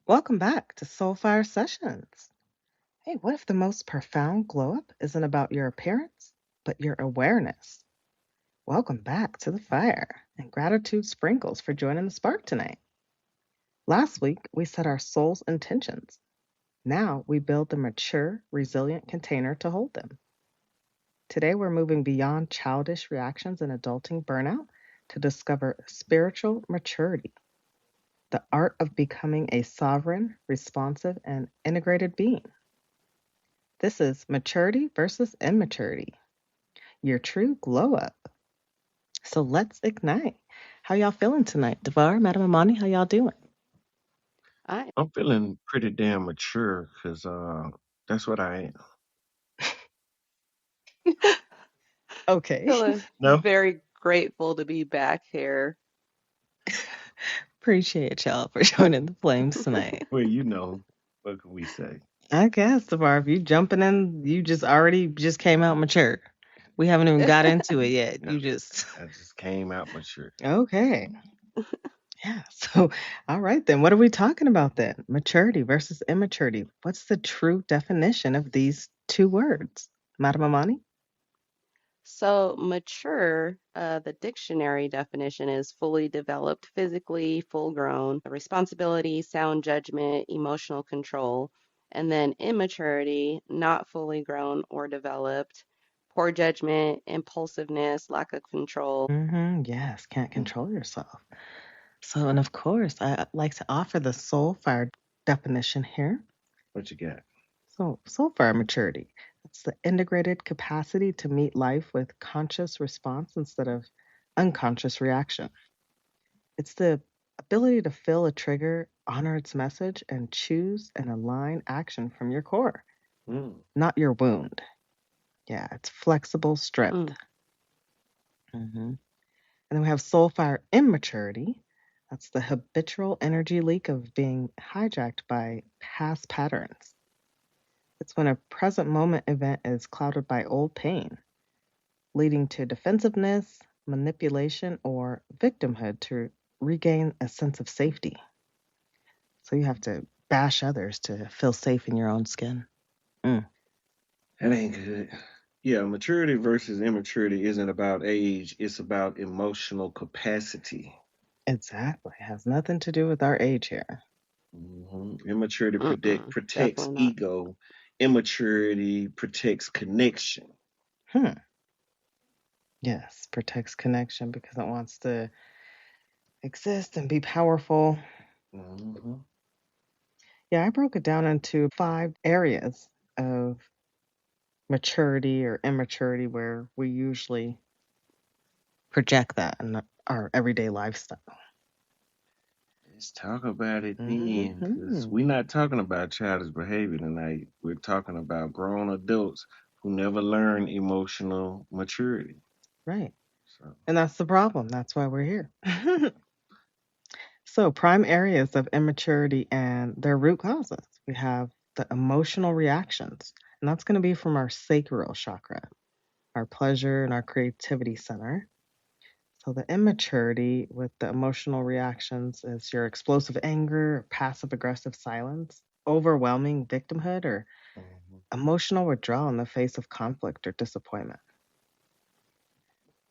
Welcome back to Soulfire Sessions. Hey, what if the most profound glow up isn't about your appearance, but your awareness? Welcome back to the fire and gratitude sprinkles for joining the spark tonight. Last week, we set our soul's intentions. Now we build the mature, resilient container to hold them. Today, we're moving beyond childish reactions and adulting burnout to discover spiritual maturity, the art of becoming a sovereign, responsive, and integrated being. This is maturity versus immaturity, your true glow up. So let's ignite. How y'all feeling tonight? Devar, Madam Amani, how y'all doing? I I'm feeling pretty damn mature because that's what I am. Okay. feeling No, very grateful to be back here. Appreciate y'all for joining the flames tonight. well, what can we say? I guess, Devar, if you jumping in, you just already just came out mature. We haven't even got into it yet. I, You just I just came out mature. okay. Yeah. So, all right then. What are we talking about then? Maturity versus immaturity. What's the true definition of these two words, Madam Amani? So, mature, the dictionary definition is fully developed physically, full grown, responsibility, sound judgment, emotional control. And then immaturity, not fully grown or developed, poor judgment, impulsiveness, lack of control. Yes, can't Mm, control yourself. So, and of course, I like to offer the soul fire definition here. what you got? So, soul fire maturity. It's the integrated capacity to meet life with conscious response instead of unconscious reaction. It's the ability to feel a trigger, honor its message, and choose and align action from your core, Mm, not your wound. Yeah, it's flexible strength. Mm, hmm And then we have soul fire immaturity. That's the habitual energy leak of being hijacked by past patterns. It's when a present moment event is clouded by old pain, leading to defensiveness, manipulation, or victimhood to regain a sense of safety. So you have to bash others to feel safe in your own skin. Mm, that ain't good. Yeah, maturity versus immaturity isn't about age, it's about emotional capacity. exactly. It has nothing to do with our age here. Immaturity protects definitely not. ego, immaturity protects connection. Hmm. Yes, protects connection because it wants to exist and be powerful. hmm Yeah, I broke it down into 5 areas of maturity or immaturity where we usually project that in our everyday lifestyle. Let's talk about it then, because hmm we're not talking about childish behavior tonight. We're talking about grown adults who never learn emotional maturity. Right. So, And that's the problem. That's why we're here. So, prime areas of immaturity and their root causes. We have the emotional reactions, and that's going to be from our sacral chakra, our pleasure and our creativity center. So, the immaturity with the emotional reactions is your explosive anger, passive aggressive silence, overwhelming victimhood, or mhm. emotional withdrawal in the face of conflict or disappointment.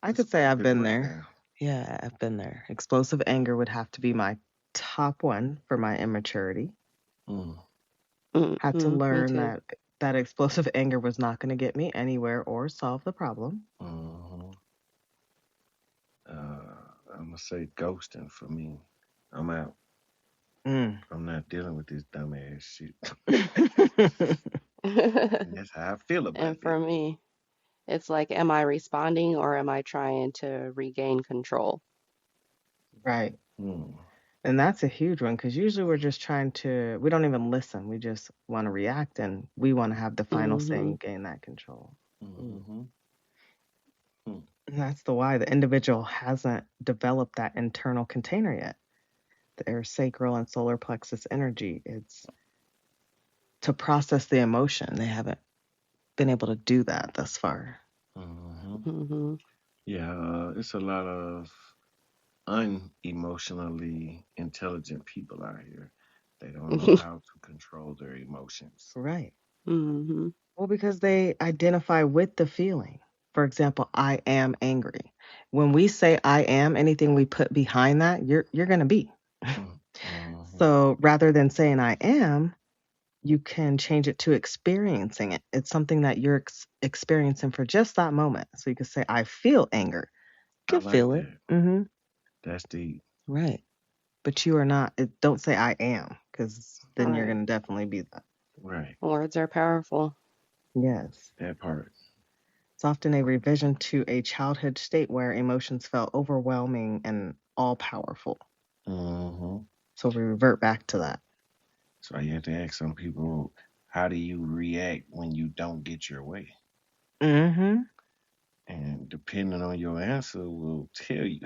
I could say I've Specific been right there. now. Yeah, I've been there. Explosive anger would have to be my top one for my immaturity. Mm, Had to Me learn too. that explosive anger was not going to get me anywhere or solve the problem. mhm. I'm gonna say ghosting for me. I'm out. Mm. I'm not dealing with this dumbass shit. And that's how I feel about And it. for me, it's like, am I responding or am I trying to regain control? Right. Mm, And that's a huge one because usually we're just trying to, we don't even listen. We just want to react and we want to have the final say Hmm and gain that control. Mm. mhm, mm. And that's the why the individual hasn't developed that internal container yet. Their sacral and solar plexus energy. It's to process the emotion. They haven't been able to do that thus far. Mhm. hmm Yeah, it's a lot of unemotionally intelligent people out here. They don't know how to control their emotions. Right. hmm Well, because they identify with the feeling. For example, I am angry. When we say I am, anything we put behind that, you're going to be. Mm-hmm. So rather than saying I am, you can change it to experiencing it. It's something that you're experiencing for just that moment. So you can say I feel anger. I You can like feel it. that. Mm-hmm. That's deep. Right. But you are not. Don't say I am, because then you're Right. going to definitely be that. Right. Words are powerful. Yes. That part. It's often a revision to a childhood state where emotions felt overwhelming and all powerful. Mm-hmm. So we revert back to that. So you have to ask some people, how do you react when you don't get your way? Mm-hmm. And depending on your answer will tell you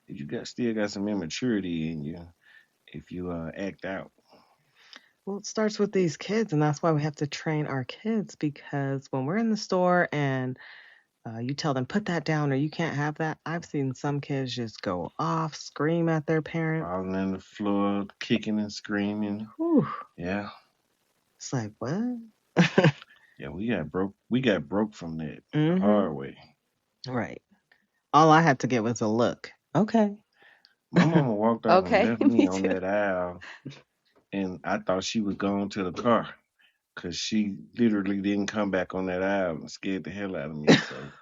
if you still got some immaturity in you, if you act out. Well, it starts with these kids, and that's why we have to train our kids, because when we're in the store and you tell them, put that down or you can't have that, I've seen some kids just go off, scream at their parents. Falling on the floor, kicking and screaming. Whew. Yeah. It's like, what? Yeah, we got broke. We got broke from that the Mm-hmm. hard way. Right. All I had to get was a look. Okay. My mama walked off and Okay, left me me on too. that aisle, and I thought she was going to the car because she literally didn't come back on that aisle and scared the hell out of me. So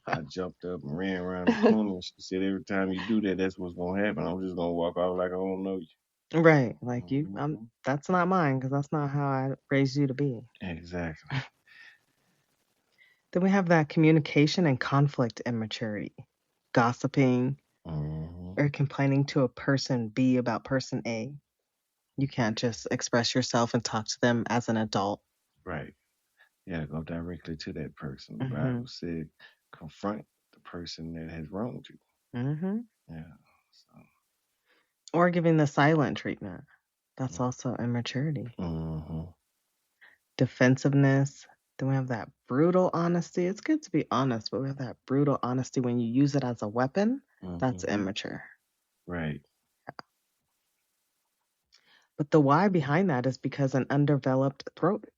I jumped up and ran around the corner. And she said, "Every time you do that, that's what's gonna happen. I'm just gonna walk off like I don't know you." Right. Like you, Hmm. that's not mine because that's not how I raised you to be. Exactly. Then we have that communication and conflict immaturity, gossiping Hmm. or complaining to a person B about person A. You can't just express yourself and talk to them as an adult. Right. Yeah, go directly to that person. The Mm-hmm. Bible said, confront the person that has wronged you. Mm-hmm. Yeah. So. Or giving the silent treatment. That's also immaturity. Mm-hmm. Defensiveness. Then we have that brutal honesty. It's good to be honest, but we have that brutal honesty when you use it as a weapon. That's Mm-hmm. immature. Right. But the why behind that is because an undeveloped throat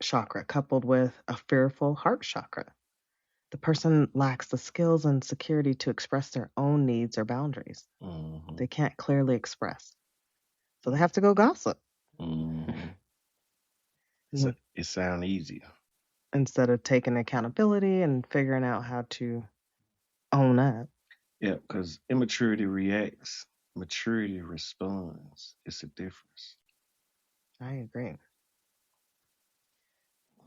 chakra coupled with a fearful heart chakra. The person lacks the skills and security to express their own needs or boundaries. Mm-hmm. They can't clearly express. So they have to go gossip. Mm-hmm. So Mhm. it sounds easier. Instead of taking accountability and figuring out how to own up. Yeah, because immaturity reacts, maturity responds. It's a difference. I agree.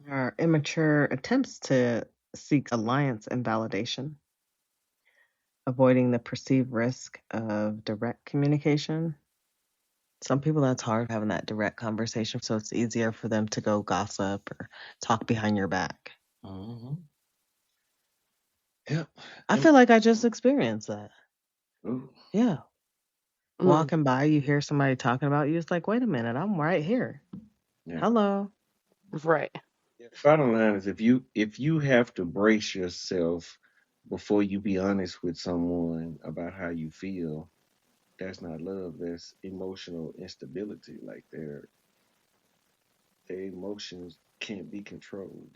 Our immature attempts to seek alliance and validation, avoiding the perceived risk of direct communication. Some people that's hard having that direct conversation, so it's easier for them to go gossip or talk behind your back. Mm-hmm. Yep. I feel like I just experienced that. Ooh. Yeah. Mm, Walking by, you hear somebody talking about you. It's like, wait a minute, I'm right here. Yeah. Hello. right. Yeah. Bottom line is if you have to brace yourself before you be honest with someone about how you feel, that's not love. That's emotional instability. Like their emotions can't be controlled.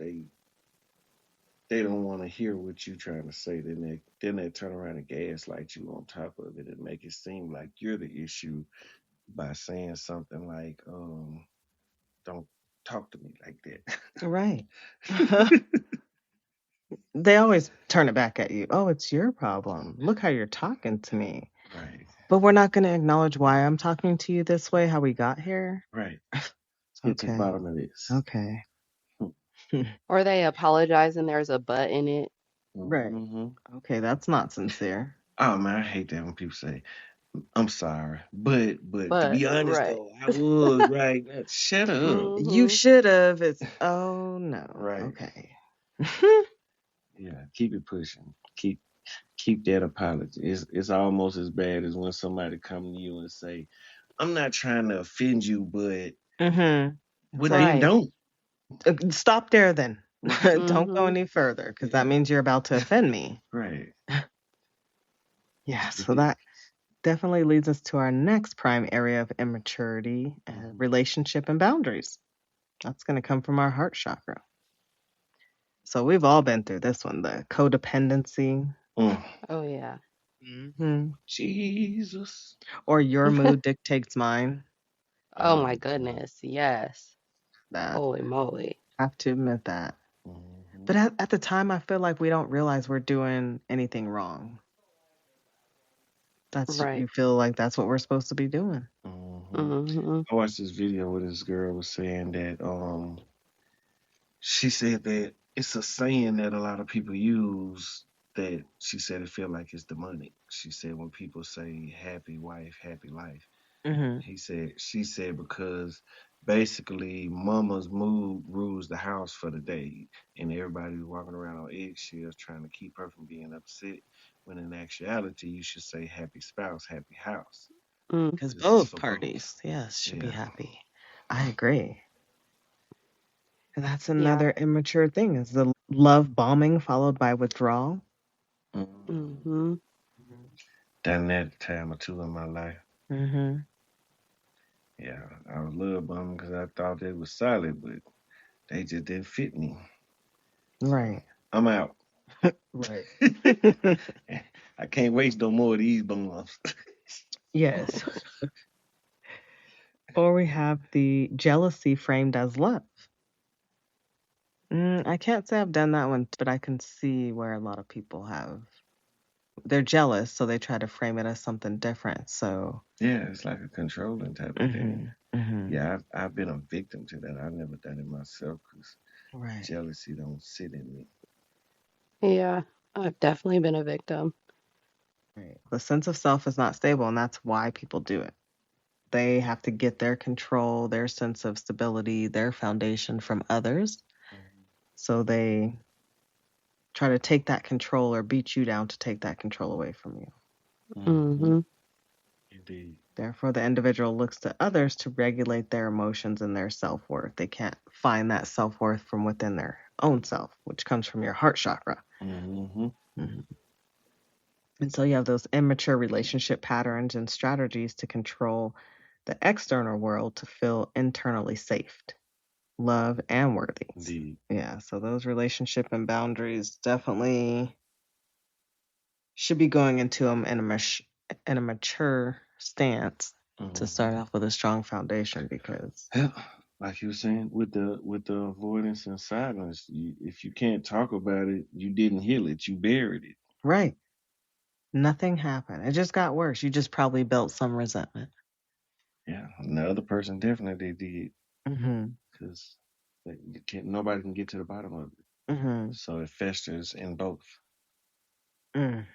They don't want to hear what you're trying to say. Then they turn around and gaslight you on top of it and make it seem like you're the issue by saying something like, "Don't talk to me like Right. that." They always turn it back at you. Oh, it's your problem. Look how you're talking to me. Right. But we're not going to acknowledge why I'm talking to you this way, how we got here. Right. Let's get to the Okay. bottom of this. Okay. Or they apologize and there's a but in it. Right. Hmm. Okay, that's not sincere. Oh man, I hate that when people say, "I'm sorry," but to But, be honest right. though, I was right. Shut up. You hmm should have. It's oh no. Right. Okay. Yeah. Keep it pushing. Keep that apology. It's almost as bad as when somebody come to you and say, "I'm not trying to offend you, but," Mhm. It's but like then Right. don't. stop there then. Right. Don't go hmm any further because that Yeah. means you're about to offend me. Right. Yeah, It's so that ridiculous. definitely leads us to our next prime area of immaturity and relationship and boundaries. That's going to come from our heart chakra. So we've all been through this one, the codependency. Mm. Oh yeah. Jesus. Or your mood dictates mine. Oh Oh my God. goodness. Yes. That Holy moly. I have to admit that. Mm-hmm. But at the time, I feel like we don't realize we're doing anything wrong. Right. You feel like that's what we're supposed to be doing. Mm-hmm. Mm-hmm. I watched this video where this girl was saying that she said that it's a saying that a lot of people use that she said it feel like it's demonic. She said when people say happy wife, happy life, Hmm. she said because basically mama's mood rules the house for the day and everybody's walking around on eggshells trying to keep her from being upset when in actuality you should say happy spouse, happy house. Because Because it's both for both. parties, yes, should be Yeah. happy. I agree. And that's Yeah. another immature thing is the love bombing followed by withdrawal. Mm-hmm. Mm-hmm. Done that a time or two in my life. Mm-hmm. Yeah, I was a little bummed because I thought they was solid, but they just didn't fit me. So Right. I'm out. Right. I can't waste no more of these bums. Yes. Or we have the jealousy framed as love. I can't say I've done that one, but I can see where a lot of people have. They're jealous, so they try to frame it as something different. So, Yeah, it's like a controlling type of thing. hmm. Yeah, I've been a victim to that. I've never done it myself because Right. jealousy don't sit in me. Yeah. I've definitely been a victim. Right. The sense of self is not stable, and that's why people do it. They have to get their control, their sense of stability, their foundation from others. So they try to take that control or beat you down to take that control away from you. Mm-hmm. Mm-hmm. Indeed. Therefore, the individual looks to others to regulate their emotions and their self worth. They can't find that self worth from within their own self, which comes from your heart chakra. Mm-hmm. Mhm. And so you have those immature relationship patterns and strategies to control the external world to feel internally safe, loved, and worthy. Indeed. Yeah, so those relationship and boundaries definitely should be going into them in a mature stance to start Mm-hmm. off with a strong foundation because Yeah, like you were saying, with the avoidance and silence, if you can't talk about it, you didn't heal it. You buried it. right, nothing happened. It just got worse. You just probably built some resentment. Yeah, and the other person definitely did Mhm. because nobody can get to the bottom of it. Mhm. So it festers in both. Mm.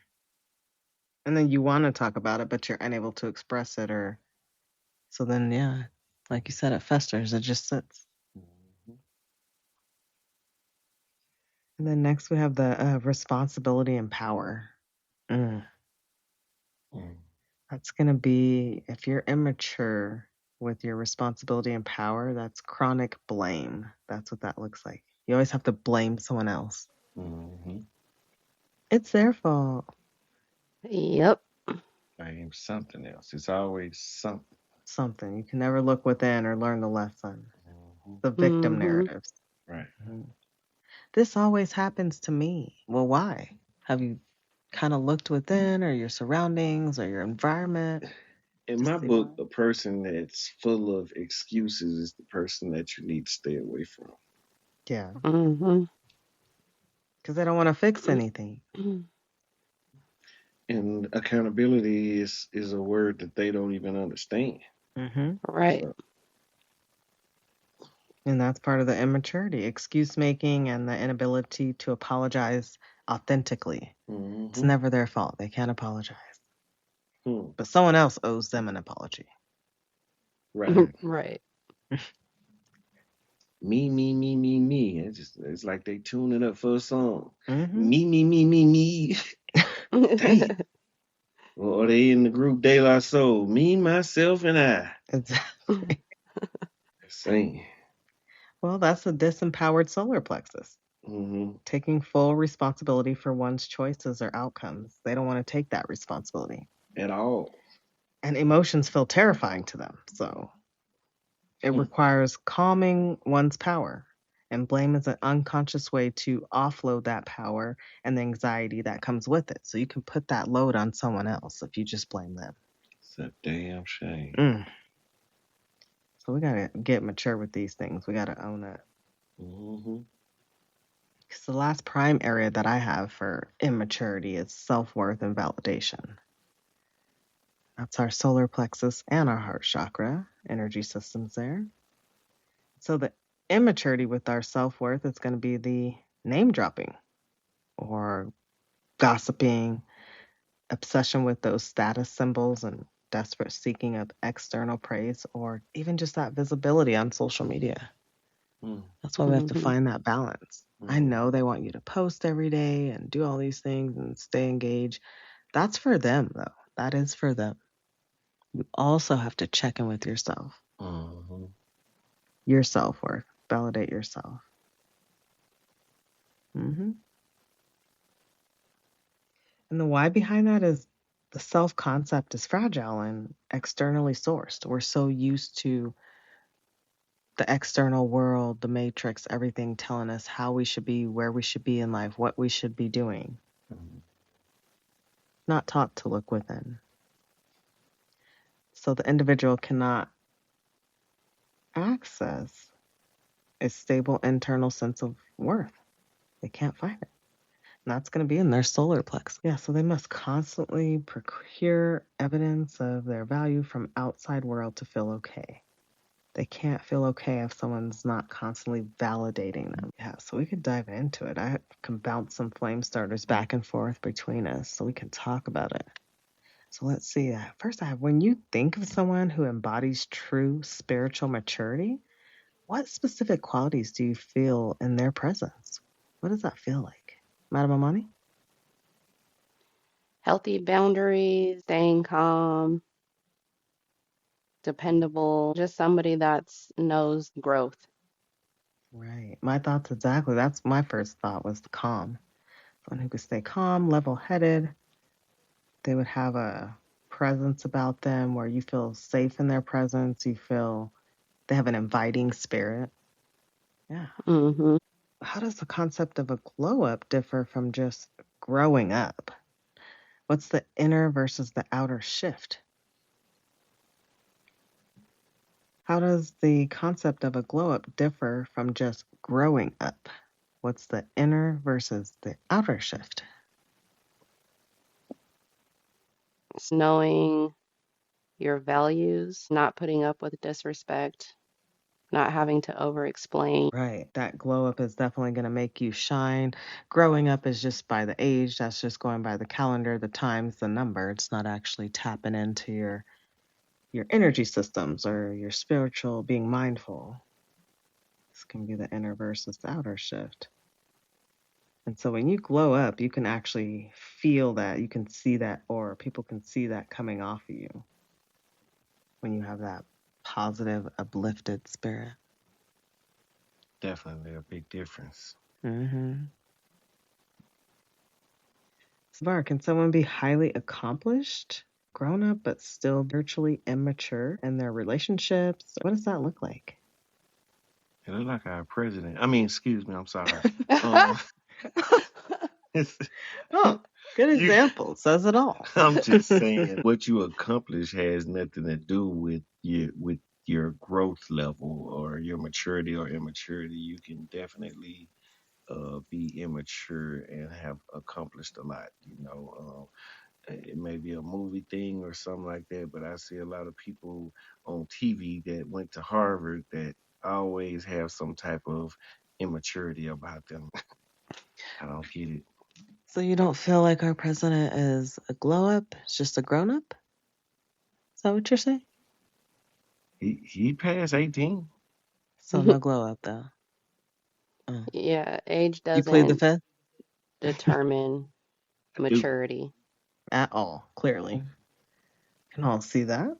And then you want to talk about it but you're unable to express it or so then yeah, like you said it festers. It just sits. Mm-hmm. And then next we have the responsibility and power. Mm. Mm. That's going to be, if you're immature with your responsibility and power, that's chronic blame. That's what that looks like. You always have to blame someone else. Mm-hmm. It's their fault. Yep. I am something else. It's always something. Something. You can never look within or learn the lesson. Mm-hmm. The victim Mm-hmm. narratives. Right. Mhm. This always happens to me. Well, why? Have you kind of looked within or your surroundings or your environment In to my see book, why? a person that's full of excuses is the person that you need to stay away from. Yeah. Mm-hmm. Because they don't want to fix anything. And accountability is a word that they don't even understand. Hmm. Right. So And that's part of the immaturity, excuse making, and the inability to apologize authentically. It's mm-hmm. never their fault. They can't apologize. Hmm. But someone else owes them an apology. Right. Right. Me. It's like they tune it up for a song. Hmm. Me. Damn. Or they in the group De La Soul. Me, myself, and I. Exactly. Sing. Well, that's the disempowered solar plexus, Mm-hmm. taking full responsibility for one's choices or outcomes. They don't want to take that responsibility. At all. And emotions feel terrifying to them. So it requires calming one's power. And blame is an unconscious way to offload that power and the anxiety that comes with it. So you can put that load on someone else if you just blame them. It's a damn shame. So we got to get mature with these things. We got to own it. Because the last prime area that I have for immaturity is self-worth and validation. That's our solar plexus and our heart chakra energy systems there. So the immaturity with our self-worth is going to be the name dropping or gossiping, obsession with those status symbols and desperate seeking of external praise, or even just that visibility on social media. That's why we have to find that balance. I know they want you to post every day and do all these things and stay engaged. That's for them, though. That is for them. You also have to check in with yourself. Your self-worth. Validate yourself. And the why behind that is the self-concept is fragile and externally sourced. We're so used to the external world, the matrix, everything telling us how we should be, where we should be in life, what we should be doing. Not taught to look within. So the individual cannot access a stable internal sense of worth. They can't find it. And that's going to be in their solar plexus. Yeah, so they must constantly procure evidence of their value from outside world to feel okay. They can't feel okay if someone's not constantly validating them. Yeah, so we could dive into it. I can bounce some flame starters back and forth between us so we can talk about it. So let's see. First, when you think of someone who embodies true spiritual maturity, what specific qualities do you feel in their presence? What does that feel like? Madam Amani? Healthy boundaries, staying calm, dependable, just somebody that knows growth. Right. My thoughts exactly. That's my first thought was calm. Someone who could stay calm, level-headed. They would have a presence about them where you feel safe in their presence. You feel they have an inviting spirit. Yeah. How does the concept of a glow up differ from just growing up? What's the inner versus the outer shift? How does the concept of a glow up differ from just growing up? What's the inner versus the outer shift? It's knowing your values, not putting up with disrespect, not having to over explain. Right. That glow up is definitely going to make you shine. Growing up is just by the age. That's just going by the calendar, the times, the number. It's not actually tapping into your energy systems or your spiritual being mindful. This can be the inner versus the outer shift. And so when you glow up, you can actually feel that. You can see that, or people can see that coming off of you when you have that positive, uplifted spirit. Definitely a big difference. Var, can someone be highly accomplished, grown up, but still virtually immature in their relationships? What does that look like? It look like our president. I mean, excuse me, I'm sorry. Oh, good example. Says it all. I'm just saying what you accomplish has nothing to do with your growth level or your maturity or immaturity. You can definitely be immature and have accomplished a lot. It may be a movie thing or something like that, but I see a lot of people on TV that went to Harvard that always have some type of immaturity about them. I don't get it. So you don't feel like our president is a glow up? It's just a grown up? Is that what you're saying? He passed 18. So no glow up though. Yeah, age You plead the doesn't fifth? determine maturity. At all, clearly. Can all see that?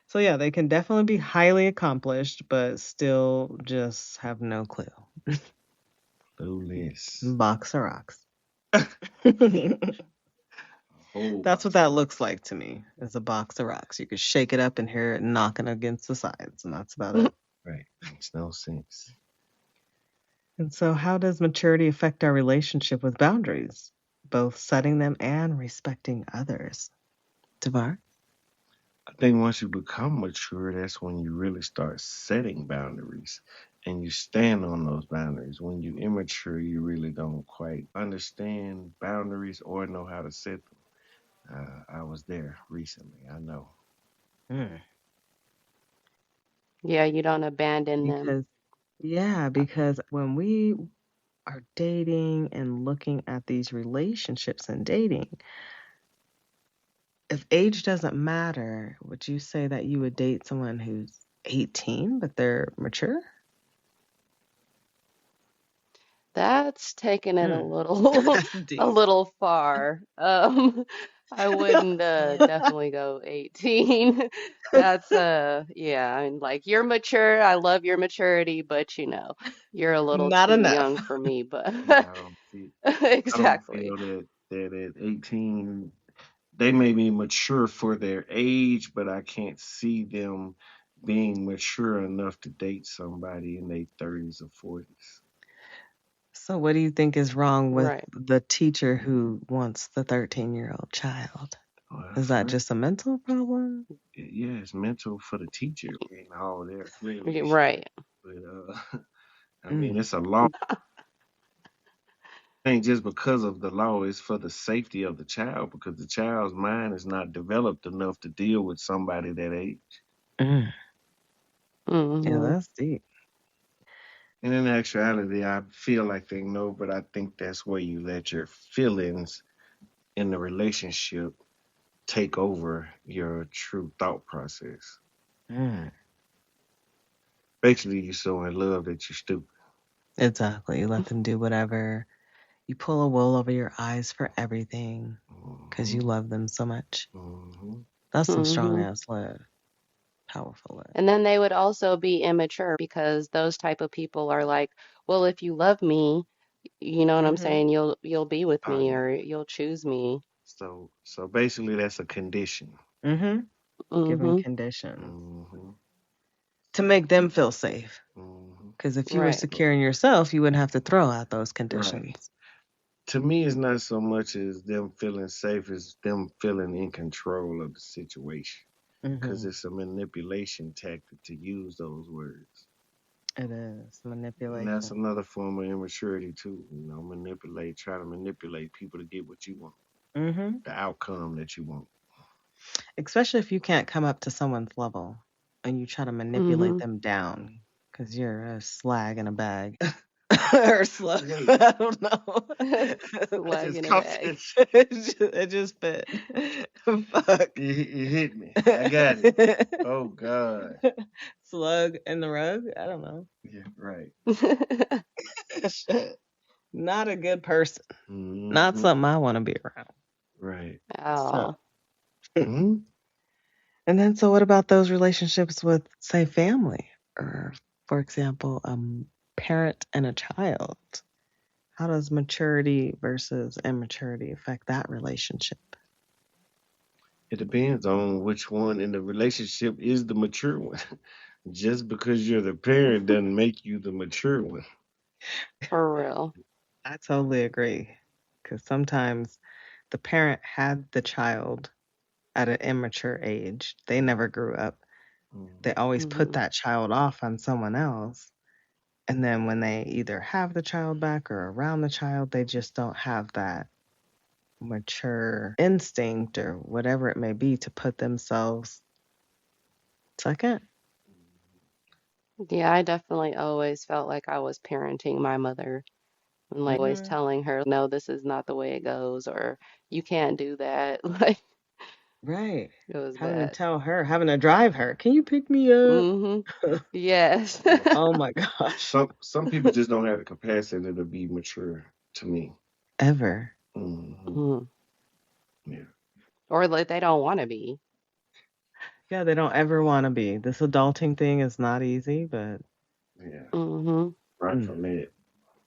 So yeah, they can definitely be highly accomplished, but still just have no clue. Clueless. Box of rocks. Whole That's what box of that looks rocks. like to me, is a box of rocks. You could shake it up and hear it knocking against the sides, and that's about it. Right. Makes no sense. And so, how does maturity affect our relationship with boundaries, both setting them and respecting others? Devar? I think once you become mature, that's when you really start setting boundaries and you stand on those boundaries. When you're immature, you really don't quite understand boundaries or know how to set them. I was there recently. I know. Mm. Yeah, you don't abandon them. Because, yeah, because when we are dating and looking at these relationships and dating, if age doesn't matter, would you say that you would date someone who's 18 but they're mature? That's taking it a Mm. little That's a deep. little far. I wouldn't definitely go 18. That's yeah, I mean like you're mature. I love your maturity, but you're a little Not too enough. young for me, but Yeah, I don't exactly. feel that at 18 they may be mature for their age, but I can't see them being mature enough to date somebody in their 30s or 40s. So, what do you think is wrong with Right. the teacher who wants the 13-year-old child? Well, Is that for just a mental problem? yeah, it's mental for the teacher and all there clearly. Right. But I mean, Mm. it's a law. Ain't just because of the law, it's for the safety of the child because the child's mind is not developed enough to deal with somebody that age. Mm. Yeah, Hmm. that's deep. And in actuality, I feel like they know, but I think that's where you let your feelings in the relationship take over your true thought process. Mm. Basically, you're so in love that you're stupid. Exactly. You let them do whatever. You pull a wool over your eyes for everything because you Hmm. love them so much. Hmm. That's some strong Hmm. ass love. Powerful love. And then they would also be immature because those type of people are like, well, if you love me, you know what I'm Mm-hmm. saying? You'll be with Oh me yeah. or you'll choose me. So basically, that's a condition. Mm-hmm. Giving Hmm. conditions Hmm. to make them feel safe. Hmm. Because if you were Right. So secure in yourself, you wouldn't have to throw out those right. conditions. To me, it's not so much as them feeling safe as them feeling in control of the situation. Because Mm-hmm. it's a manipulation tactic to use those words. It is And that's manipulation. another form of immaturity too. Try to manipulate people to get what you want, Mm-hmm. the outcome that you want. Especially if you can't come up to someone's level and you try to manipulate Hmm. them down because you're a slag in a bag. Or slug. Wait, I don't know. I Slug just in a caught bag. that. It just fit. Fuck. It hit me. I got it. Oh God. Slug in the rug? I don't know. Yeah, right. Shit. Not a good person. Not Hmm. something I want to be around. Right. So, Oh. Hmm. and then so what about those relationships with, say, family or, for example, parent and a child? How does maturity versus immaturity affect that relationship? It depends on which one in the relationship is the mature one. Just because you're the parent doesn't make you the mature one. For real. I totally agree. Because sometimes the parent had the child at an immature age. They never grew up. They Mhm. always put Hmm. that child off on someone else. And then when they either have the child back or around the child, they just don't have that mature instinct or whatever it may be to put themselves second. Yeah, I definitely always felt like I was parenting my mother and like always Hmm. telling her, no, this is not the way it goes, or you can't do that. Like Right. it was Having to bad. tell her, having to drive her, can you pick me up? Hmm. Yes. Yeah. Oh my gosh. Some people just don't have the capacity to be mature. To me. Ever. Hmm. Mhm. Yeah. Or like they don't want to be. Yeah, they don't ever want to be. This adulting thing is not easy, but Yeah. Hmm. Right mm, from that.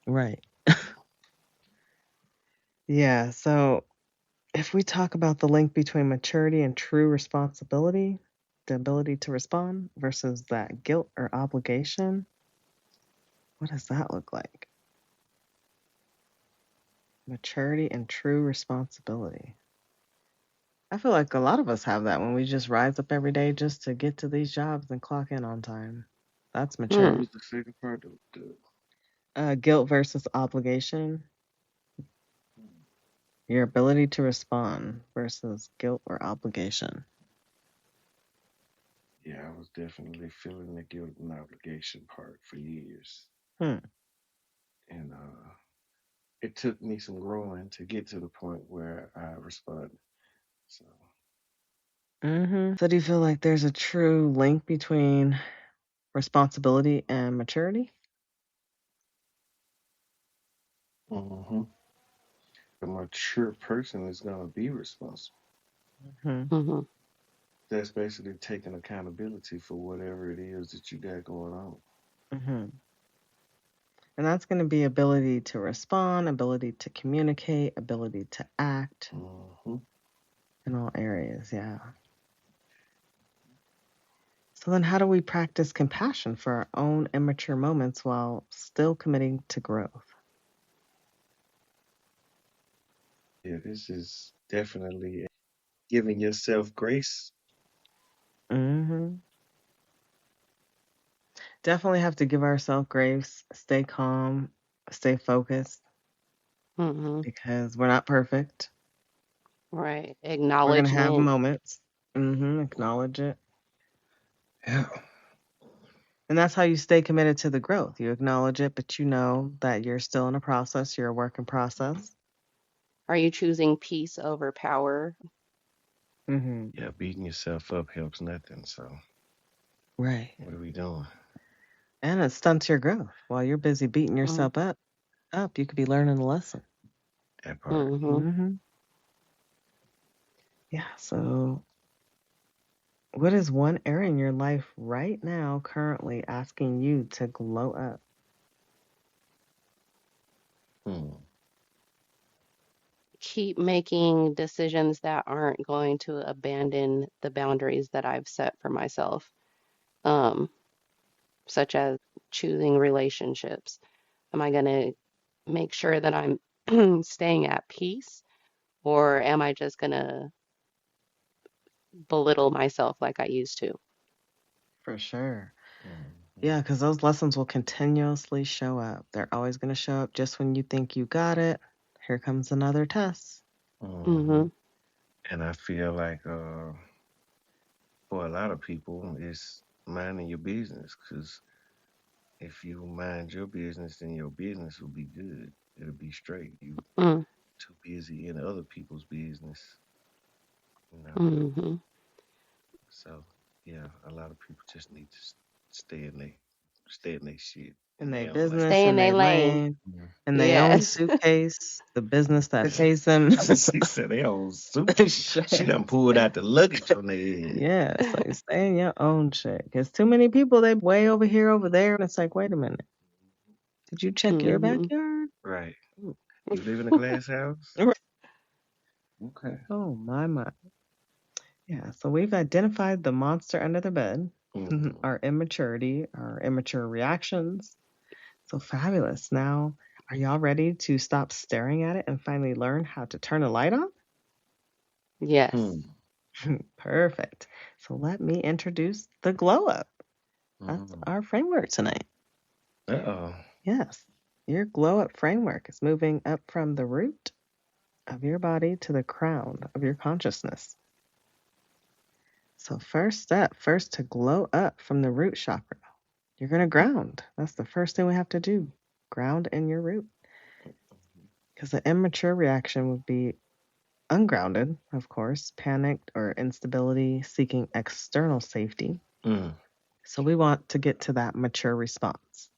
right. Yeah. So If we talk about the link between maturity and true responsibility, the ability to respond versus that guilt or obligation, what does that look like? Maturity and true responsibility. I feel like a lot of us have that when we just rise up every day just to get to these jobs and clock in on time. That's What Hmm. maturity. was the second part of the? Guilt versus obligation. Your ability to respond versus guilt or obligation. Yeah, I was definitely feeling the guilt and obligation part for years, Hmm. and it took me some growing to get to the point where I responded. So, So do you feel like there's a true link between responsibility and maturity? hmm the mature person is gonna be responsible. Hmm. Hmm. That's basically taking accountability for whatever it is that you got going on. Hmm. And that's going to be ability to respond, ability to communicate, ability to act hmm in all areas. Yeah. So then, how do we practice compassion for our own immature moments while still committing to growth? Yeah, this is definitely giving yourself grace. Hmm. Definitely have to give ourselves grace, stay calm, stay focused Hmm. because we're not perfect. Right. We're going to have Acknowledgement. moments. Acknowledge it. Yeah. And that's how you stay committed to the growth. You acknowledge it, but you know that you're still in a process, you're a work in process. Are you choosing peace over power? Hmm. Yeah, beating yourself up helps nothing. So, Right. what are we doing? And it stunts your growth. While you're busy beating Mm-hmm. yourself up, you could be learning a lesson. That part. Mm-hmm. Hmm. Yeah. So, what is one area in your life right now, currently, asking you to glow up? Hmm. Keep making decisions that aren't going to abandon the boundaries that I've set for myself, um, such as choosing relationships. Am I going to make sure that I'm staying at peace, or am I just going to belittle myself like I used to? For sure. hmm Yeah, because those lessons will continuously show up. They're always going to show up just when you think you got it. Here comes another test. hmm Mm-hmm. And I feel like for a lot of people, it's minding your business. Because if you mind your business, then your business will be good. It'll be straight. You too busy in other people's business, you know. Mm-hmm. So yeah, a lot of people just need to stay in their shit In in their their own lane. business, Stay in in their their lane. lane, Yeah. in their own Yes. suitcase, the business that pays them. She said they own suitcase. She done Shit. pulled out the luggage on their head. Yeah, it's like stay in your own shit. Because too many people, they way over here, over there, and it's like, wait a minute, did you check your Mm-hmm. backyard? Right. Ooh. You live in a glass house? Right. Okay. Oh my. Yeah, so we've identified the monster under the bed, Mm-hmm. our immaturity, our immature reactions. So fabulous. Now, are y'all ready to stop staring at it and finally learn how to turn a light on? Yes. Hmm. Perfect. So let me introduce the glow up. That's Mm-hmm. our framework tonight. Uh-oh. Yes, your glow up framework is moving up from the root of your body to the crown of your consciousness. So, first step, first to glow up from the root chakra, you're going to ground. That's the first thing we have to do. Ground in your root. Because the immature reaction would be ungrounded, of course, panicked or instability, seeking external safety. Mm. So we want to get to that mature response.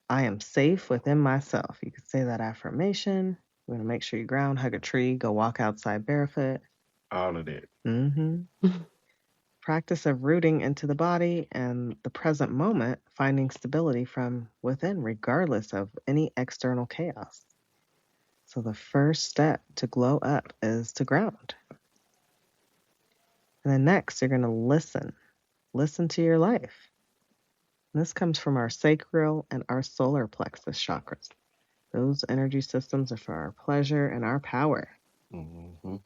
I am safe within myself. You could say that affirmation. You want to make sure you ground, hug a tree, go walk outside barefoot. All of that. Hmm. Practice of rooting into the body and the present moment, finding stability from within, regardless of any external chaos. So the first step to glow up is to ground. And then next, you're going to listen. Listen to your life. And this comes from our sacral and our solar plexus chakras. Those energy systems are for our pleasure and our power. Mm-hmm.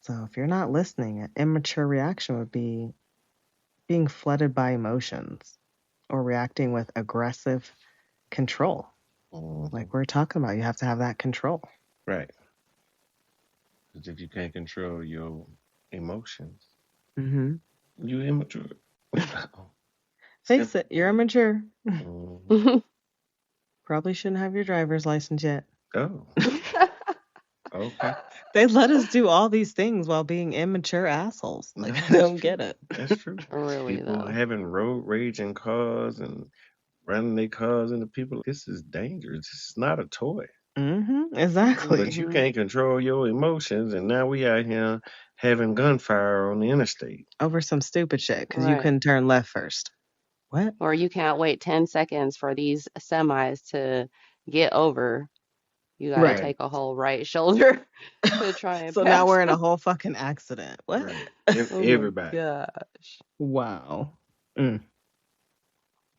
So if you're not listening, an immature reaction would be being flooded by emotions or reacting with aggressive control. Mm-hmm. Like we're talking about, you have to have that control. Right. Because if you can't control your emotions, Mm-hmm. you immature. Face it, you're immature. Mhm. Probably shouldn't have your driver's license yet. Oh, okay. They let us do all these things while being immature assholes. No, Like, I that's don't true. get it. That's true. Really, People though. having road rage in cars and running their cars into people. This is dangerous. This is not a toy. Mm-hmm. Exactly. But you Hmm. can't control your emotions, and now we out here having gunfire on the interstate. Over some stupid shit because you Right. couldn't turn left first. What? Or you can't wait 10 seconds for these semis to get over. You got to Right. Right, take a whole right shoulder to try and So now pass we're in a them. whole fucking accident. What? right. Oh my Everybody. gosh. Wow. Mm.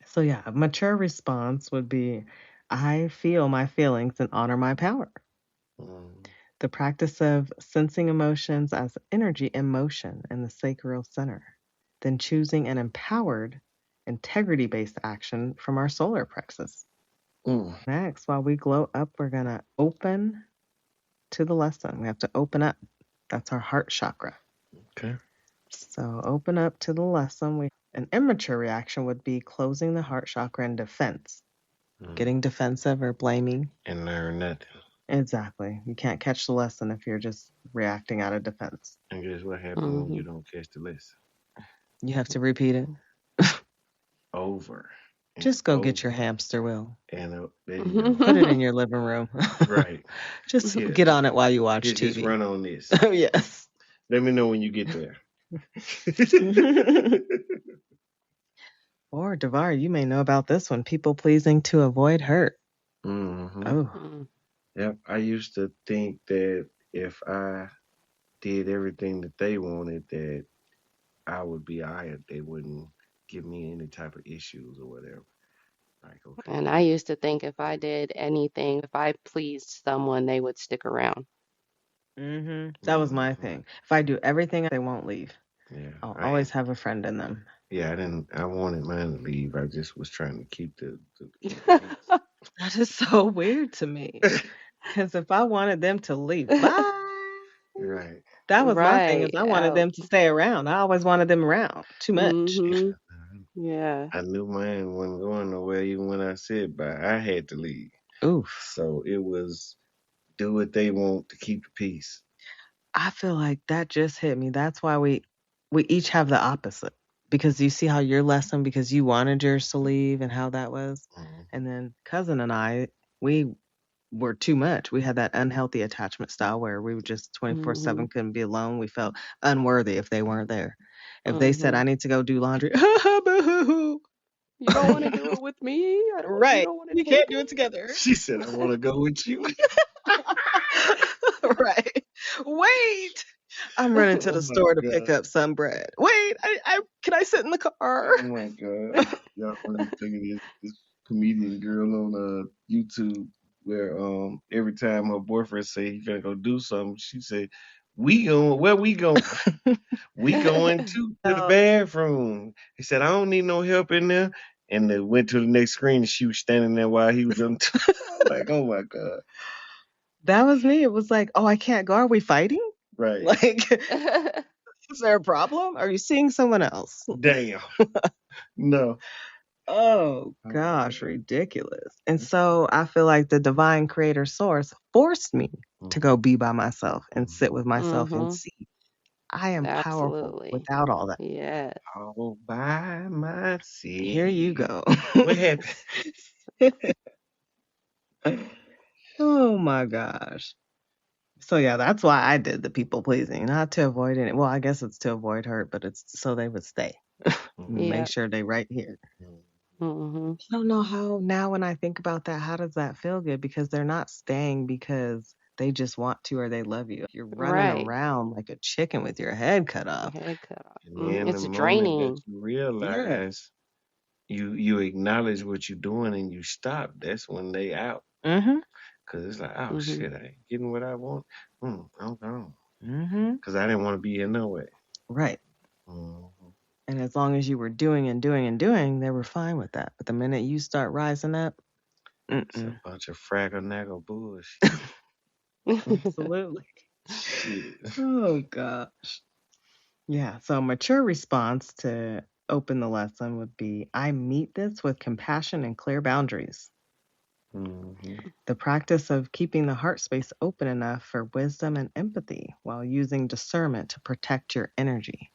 So yeah, a mature response would be, I feel my feelings and honor my power. Mm, The practice of sensing emotions as energy in motion in the sacral center, then choosing an empowered, integrity based action from our solar plexus. mm. Next, while we glow up, we're going to open to the lesson. We have to open up. That's our heart chakra. Okay. So open up to the lesson. An immature reaction would be closing the heart chakra in defense, Mm. getting defensive or blaming. And learn nothing. Exactly. You can't catch the lesson if you're just reacting out of defense. And guess what happens when Hmm. you don't catch the lesson? You have to repeat it. Over and Just go get your over. hamster wheel. And there you go. Put it in your living room. Right. Just Here, get on it while you watch just TV. run on this. Oh, yes. Let me know when you get there. Or, Devar, you may know about this one, people pleasing to avoid hurt. Mm-hmm. Oh, Yep. I used to think that if I did everything that they wanted, that I would be alright. They wouldn't give me any type of issues or whatever. Like, okay, And I well, used to think if I did anything, if I pleased someone, they would stick around. that was my mhm. thing. If I do everything, they won't leave. Yeah, I'll I always am. have a friend in them. Yeah, I didn't. I wanted mine to leave. I just was trying to keep the peace. That is so weird to me. Because if I wanted them to leave, bye. Right. That was my thing, is Right. I wanted Out. them to stay around. I always wanted them around too much. Hmm. Yeah. Yeah. I knew mine wasn't going nowhere even when I said bye. I had to leave. Oof. So it was do what they want to keep the peace. I feel like that just hit me. That's why we each have the opposite. Because you see how your lesson, because you wanted yours to leave and how that was. Mhm. And then cousin and I, we were too much. We had that unhealthy attachment style where we were just Hmm. 24/7, couldn't be alone. We felt unworthy if they weren't there. If they said, Hmm. I need to go do laundry, boo-hoo. You don't want to do it with me. I don't. You Right. don't want to We take can't do it together. She said, I want to go with you. Right. Wait. I'm running to Oh the my store to pick God. up some bread. Wait, I can I sit in the car? Oh my God. Y'all want to think of this comedian girl on YouTube where every time her boyfriend say he finna go do something, she say, we going, where we going? We going to the Oh, bathroom. He said, I don't need no help in there. And they went to the next screen and she was standing there while he was on. I'm like, oh my God. that was me. It was like, oh, I can't go. Are we fighting? Right. Like, is there a problem? Are you seeing someone else? Damn. No. Oh Oh my gosh, God. ridiculous. And so I feel like the divine creator source forced me to go Mhm, be by myself and sit with mhm. myself and Hmm. see I am powerful Absolutely. without all that. Yes. All by Here you myself. go. What happened? Oh my gosh. So yeah, that's why I did the people pleasing, not to avoid it. Well, I guess it's to avoid hurt, but it's so they would stay. Mhm, Make Yeah. sure they right here. mhm. Mm-hmm. I don't know how now when I think about that, how does that feel good? Because they're not staying because they just want to or they love you. You're running Right. around like a chicken with your head cut off. Head cut off. And then the It's moment that draining. you Yeah. realize you acknowledge what you're doing and you stop, that's when they out. Mm-hmm. Cause it's like, oh Mm-hmm. shit, I ain't getting what I want. I'm gone. Mm-hmm. Cause I didn't want to be here no way. Right. Mm-hmm. And as long as you were doing and doing and doing, they were fine with that. But the minute you start rising up, It's a mm-mm. bunch of fraggle naggle bullshit. Absolutely. Shit. Oh gosh. Yeah. So mature response to open the lesson would be I meet this with compassion and clear boundaries. Mm-hmm. The practice of keeping the heart space open enough for wisdom and empathy while using discernment to protect your energy.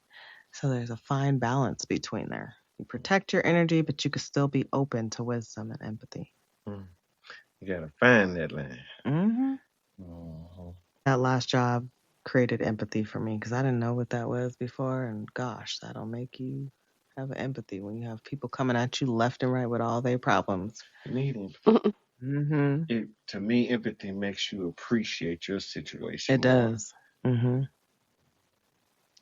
So there's a fine balance between there. You protect your energy, but you can still be open to wisdom and empathy. Mm. You gotta find that line. Mm-hmm. Mm-hmm. That last job created empathy for me because I didn't know what that was before. And gosh, that'll make you have empathy when you have people coming at you left and right with all their problems. You need empathy. Mm-hmm. To me, empathy makes you appreciate your situation It more. does. Mm-hmm.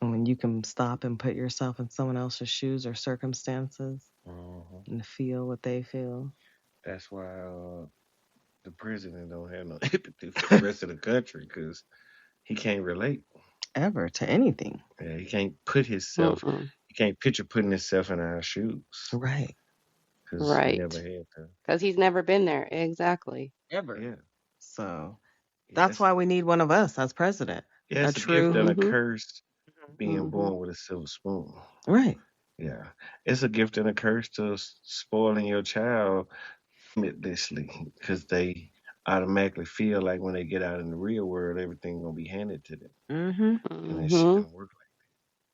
And when you can stop and put yourself in someone else's shoes or circumstances Mm-hmm. and feel what they feel. That's why the president don't have no empathy for the rest of the country because he can't relate. Ever to anything. Yeah, he can't put himself. Mm-mm. He can't picture putting himself in our shoes Right. because he never Right. had to. Because he's never been there. Exactly. Ever. Yeah, So yeah. that's why we need one of us as president. Yeah, A it's a gift and true. a Mm-hmm. curse being Mm-hmm. born with a silver spoon. Right. Yeah, it's a gift and a curse to spoiling your child limitlessly because they automatically feel like when they get out in the real world, everything gonna be handed to them, Mm-hmm. and that shit Mm-hmm. don't work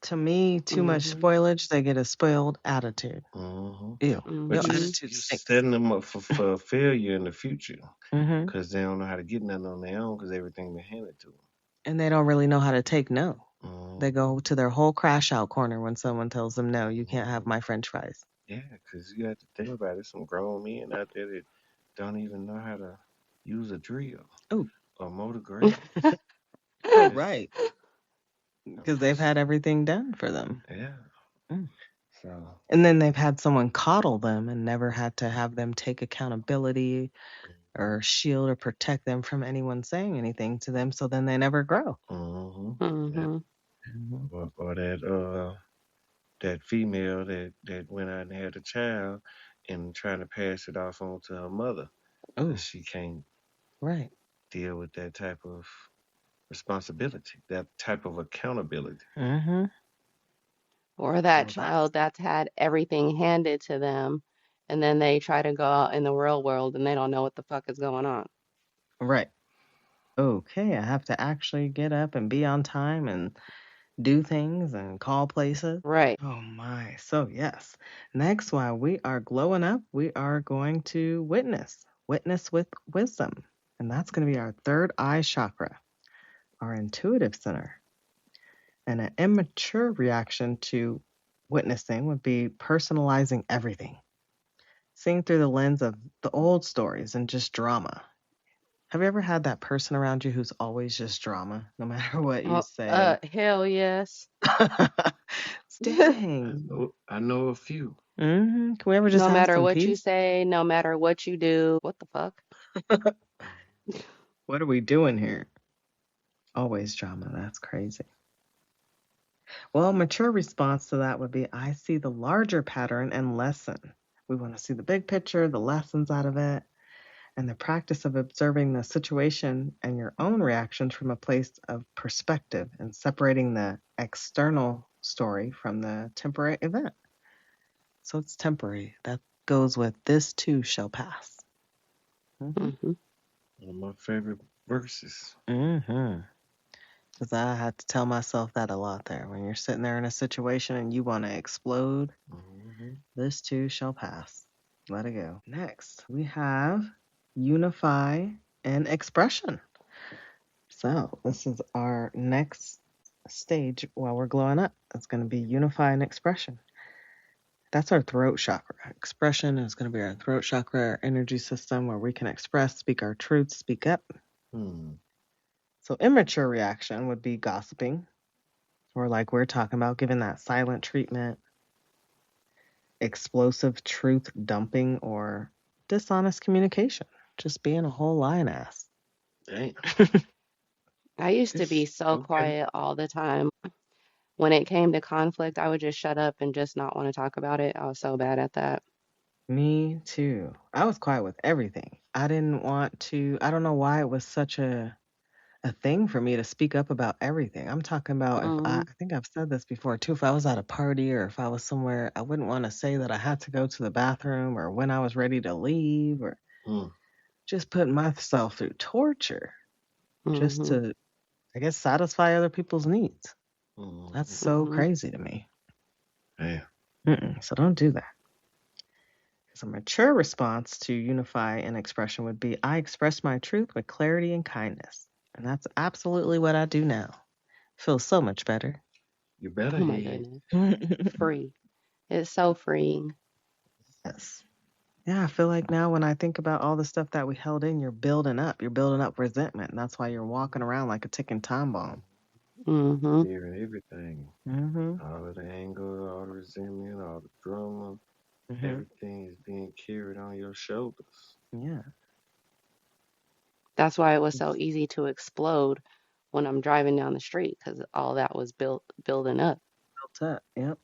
To me, too much Mm-hmm. spoilage, they get a spoiled attitude. like. Mm-hmm. Ew. Your But Mm-hmm. attitude you stinks. setting them up for failure in the future Mm-hmm. because they don't know how to get nothing on their own because everything been handed to And they don't really know how to take no. them. They Mm-hmm. go to their whole crash out corner when someone tells them, no, you can't have Mm-hmm. my french fries. Yeah, because you have to think about it. Some grown men out there that don't even know how to use a drill Oh, or mow the grass. oh, Just, right. I'm Because they've just, had everything done for them. yeah. Mm. So, And then they've had someone coddle them and never had to have them take accountability or shield or protect them from anyone saying anything to them. So then they never grow. mm-hmm. Yeah. Mm-hmm. Mhm. Or that female that went out and had a child and trying to pass it off on to her mother because Oh, she can't right. deal with that type of responsibility, that type of accountability. Mm-hmm. Or that Well, that's child that's had everything handed to them, and then they try to go out in the real world and they don't know what the fuck is going on. right. Okay, I have to actually get up and be on time and do things and call places. Right. Oh my. So, yes. Next, while we are glowing up, we are going to witness. Witness with wisdom. And that's going to be our third eye chakra, our intuitive center. And an immature reaction to witnessing would be personalizing everything, seeing through the lens of the old stories and just drama. Have you ever had that person around you who's always just drama, no matter what you Oh, say? hell yes. Dang. I know a few. Can we ever just No have matter some what you peace? say, no matter what you do, what the fuck? What are we doing here? Always drama. That's crazy. Well, mature response to that would be I see the larger pattern and lesson. We want to see the big picture, the lessons out of it, and the practice of observing the situation and your own reactions from a place of perspective and separating the external story from the temporary event. So it's temporary. That goes with this too shall pass. Mm-hmm. Mm-hmm. One of my favorite verses. Mm-hmm. Because I had to tell myself that a lot there. When you're sitting there in a situation and you want to explode, Mm-hmm. this too shall pass. Let it go. Next, we have unify and expression. So this is our next stage while we're glowing up. It's going to be unify and expression. That's our throat chakra. Expression is going to be our throat chakra, our energy system where we can express, speak our truth, speak up. So, immature reaction would be gossiping, or like we're talking about, giving that silent treatment, explosive truth dumping, or dishonest communication. Just being a whole lying ass. Dang. I used to be so Okay. quiet all the time. When it came to conflict, I would just shut up and just not want to talk about it. I was so bad at that. Me too. I was quiet with everything. I didn't want to, I don't know why it was such a thing for me to speak up about everything. I'm talking about if Hmm. I think I've said this before too, if I was at a party or if I was somewhere, I wouldn't want to say that I had to go to the bathroom or when I was ready to leave or Mm. just put myself through torture just Hmm. to, I guess, satisfy other people's needs. That's Mm. so Hmm. crazy to me. Yeah. So don't do that. Because a mature response to unify and expression would be I express my truth with clarity and kindness. And that's absolutely what I do now. Feels so much better. You better Oh my head. goodness. Free. It's so freeing. Yes. Yeah, I feel like now when I think about all the stuff that we held in, you're building up. You're building up resentment. And that's why you're walking around like a ticking time bomb. Hmm. Hearing everything. Mm-hmm. All of the anger, all the resentment, all the drama, Mm-hmm. everything is being carried on your shoulders. Yeah. That's why it was so It's easy to explode when I'm driving down the street because all that was building up. built up. Yep.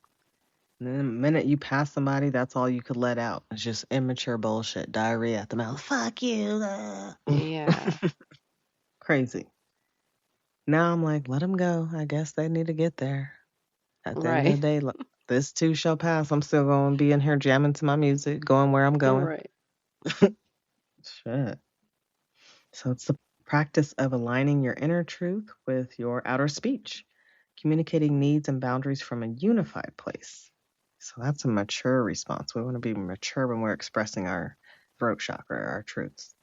And then the minute you pass somebody, that's all you could let out. It's just immature bullshit, diarrhea at the mouth. Fuck you. Yeah. Crazy. Now I'm like, let them go. I guess they need to get there. At the end of the Right. day, this too shall pass. I'm still going to be in here jamming to my music, going where I'm going. Right. Shit. So it's the practice of aligning your inner truth with your outer speech, communicating needs and boundaries from a unified place. So that's a mature response. We want to be mature when we're expressing our throat chakra, our truths.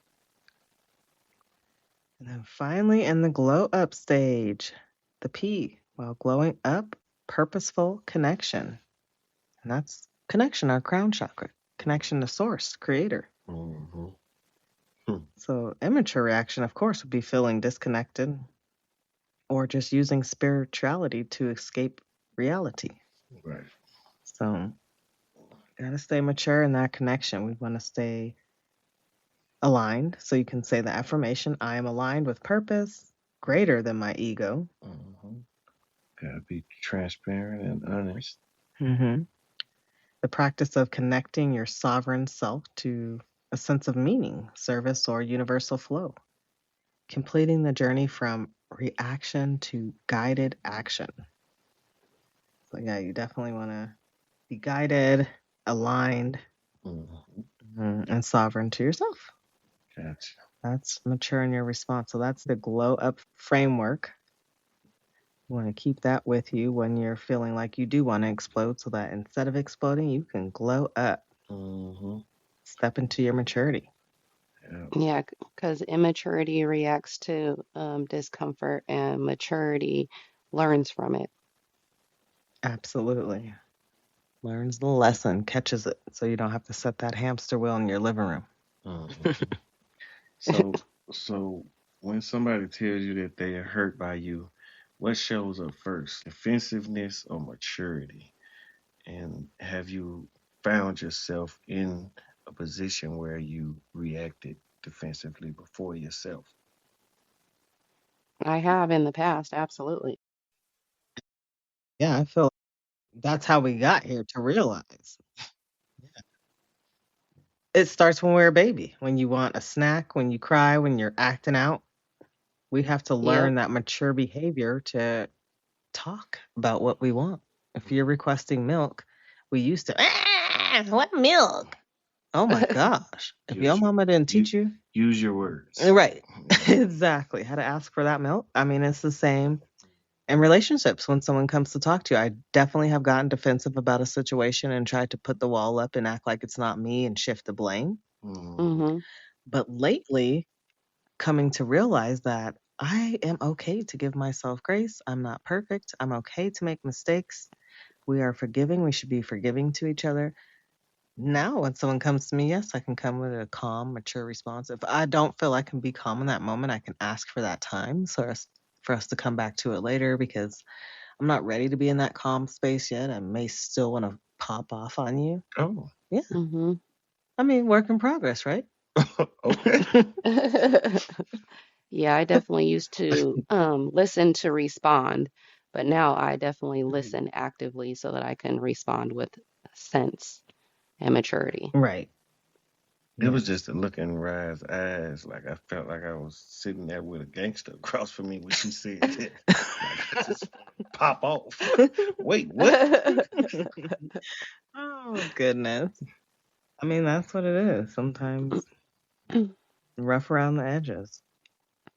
And then finally, in the glow up stage, the P, while glowing up, purposeful connection. And that's connection, our crown chakra, connection to source, creator. Mm-hmm. So, immature reaction, of course, would be feeling disconnected or just using spirituality to escape reality. Right. So, gotta stay mature in that connection. We want to stay aligned. So, you can say the affirmation I am aligned with purpose greater than my ego. Mm-hmm. Gotta be transparent and honest. Mm-hmm. The practice of connecting your sovereign self to a sense of meaning, service, or universal flow, completing the journey from reaction to guided action. So, yeah, you definitely want to be guided, aligned, Mm-hmm. and sovereign to yourself. Gotcha. That's mature in your response. So, that's the glow up framework. You want to keep that with you when you're feeling like you do want to explode so that instead of exploding, you can glow up, Mm-hmm. step into your maturity. Yeah. Yeah, because immaturity reacts to discomfort and maturity learns from it. Absolutely. Learns the lesson, catches it, so you don't have to set that hamster wheel in your living room. Mm-hmm. So, so when somebody tells you that they are hurt by you, what shows up first? Defensiveness or maturity? And have you found yourself in a position where you reacted defensively before yourself? I have in the past, absolutely. Yeah, I feel that's how we got here to realize. It starts when we're a baby. When you want a snack, when you cry, when you're acting out, we have to Yep. learn that mature behavior to talk about what we want. If you're requesting milk, we used to, what milk? Oh my gosh. If your Use your mama didn't you teach you, use your words. right, exactly, how to ask for that milk. I mean, it's the same in relationships. When someone comes to talk to you, I definitely have gotten defensive about a situation and tried to put the wall up and act like it's not me and shift the blame. Mm-hmm. Hmm. But lately, coming to realize that I am okay to give myself grace. I'm not perfect. I'm okay to make mistakes. we are forgiving, we should be forgiving to each other. Now, when someone comes to me, yes, I can come with a calm, mature response. If I don't feel I can be calm in that moment, I can ask for that time for us to come back to it later because I'm not ready to be in that calm space yet. I may still want to pop off on you. Oh, Yeah. Mm-hmm. I mean, work in progress, right? okay. Yeah, I definitely used to listen to respond, but now I definitely listen actively so that I can respond with sense and maturity. Right. It Yeah. was just a look in Ryan's eyes, like I felt like I was sitting there with a gangster across from me when she said that. Like I just want to pop off. Wait, what? Oh, goodness. I mean, that's what it is. Sometimes rough around the edges,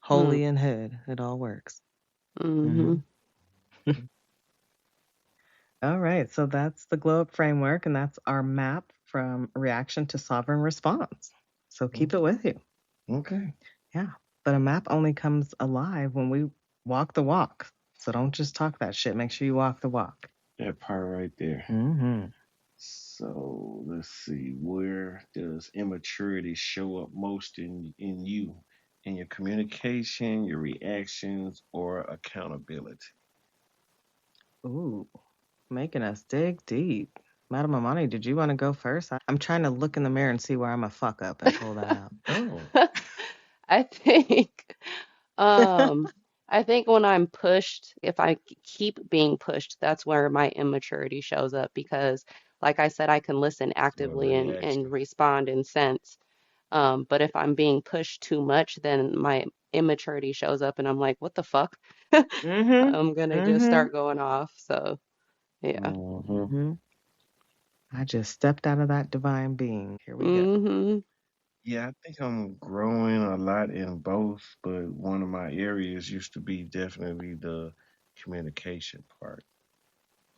holy and hood, it all works. Mm-hmm. Hmm. All right. So that's the glow up framework, and that's our map from reaction to sovereign response. So keep it with you. Okay. Yeah. But a map only comes alive when we walk the walk. So don't just talk that shit. Make sure you walk the walk. That part right there. Mm-hmm. So let's see. Where does immaturity show up most in you? In your communication, your reactions, or accountability? Ooh, making us dig deep. Madam Amani, did you want to go first? I'm trying to look in the mirror and see where I'm a fuck up and pull that out. Oh. I think um I think when I'm pushed, if I keep being pushed, that's where my immaturity shows up because like I said, I can listen So a actively and reaction. respond in sense. But if I'm being pushed too much, then my immaturity shows up and I'm like, what the fuck? Mm-hmm. I'm gonna just Mm-hmm. start going off. So yeah. Mm-hmm. Mm-hmm. I just stepped out of that divine being. Here we go. Mm-hmm. Yeah, I think I'm growing a lot in both, but one of my areas used to be definitely the communication part.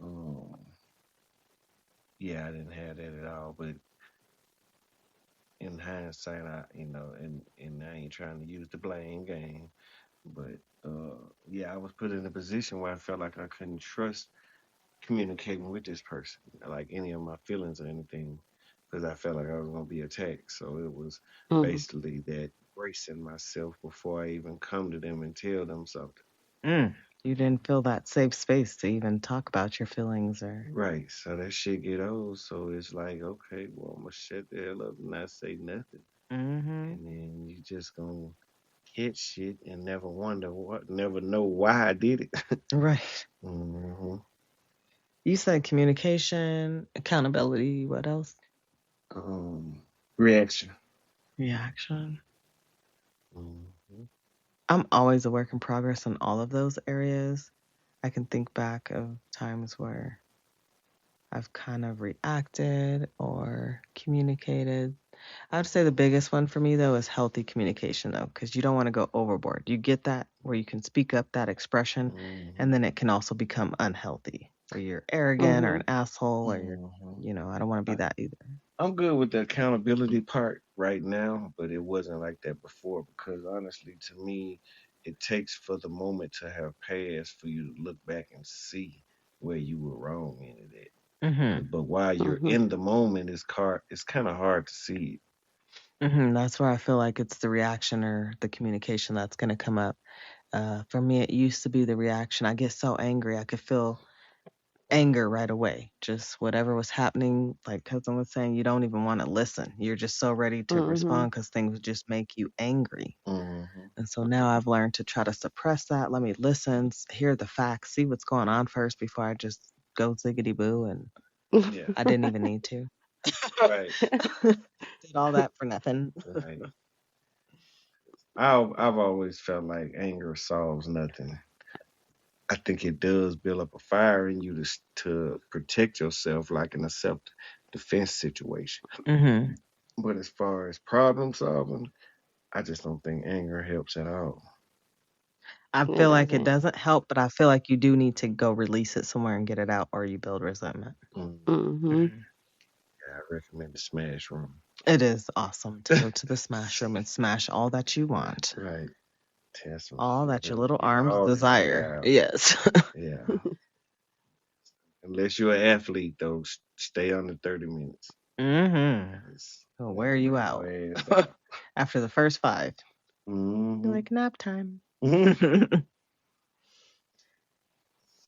Um, yeah, I didn't have that at all, but in hindsight, and I ain't trying to use the blame game, but yeah, I was put in a position where I felt like I couldn't trust communicating with this person, like any of my feelings or anything, because I felt like I was going to be attacked. So it was Mm-hmm. basically that bracing myself before I even come to them and tell them something. Mm. You didn't feel that safe space to even talk about your feelings or. Right. So that shit get old. So it's like, okay, well, I'm going to shut the hell up and not say nothing. Mm-hmm. And then you just going to hit shit and never know why I did it. Right. hmm You said communication, accountability, what else? Um, reaction. Reaction. hmm I'm always a work in progress in all of those areas. I can think back of times where I've kind of reacted or communicated. I would say the biggest one for me though is healthy communication though, because you don't want to go overboard. You get that where you can speak up that expression, hmm and then it can also become unhealthy, where you're arrogant or Mm-hmm. an asshole, or hmm I don't want to be I, that either. I'm good with the accountability part right now, but it wasn't like that before because honestly, to me, it takes for the moment to have passed for you to look back and see where you were wrong in it. Mm-hmm. But while you're Mm-hmm. in the moment, it's kind of hard to see Mm-hmm. That's where I feel like it's the reaction or the communication that's going to come up. For me, it used to be the reaction. I get so angry, I could feel anger right away. Just whatever was happening, like cousin was saying, you don't even want to listen. You're just so ready to Mm-hmm. respond because things just make you angry. it. Hmm And so now I've learned to try to suppress that. Let me listen, hear the facts, see what's going on first before I just go ziggity boo. And Yeah, I didn't even need to. right, Did all that for nothing. right. I've always felt like anger solves nothing. I think it does build up a fire in you to protect yourself, like in a self defense situation. Hmm. But as far as problem solving, I just don't think anger helps at all. I It feel like it doesn't. doesn't help, but I feel like you do need to go release it somewhere and get it out, or you build resentment. Mm, Mm-hmm. Mhm. yeah, I recommend the smash room. It is awesome to go to the smash room and smash all that you want, Right. Tear some all shit that your up. little Get arms all the hate desire. out. Yes. Yeah. Unless you're an athlete, though, stay under 30 minutes. It'll wear you out. Your ass out. After the first 5. Mhm. You're like, nap time.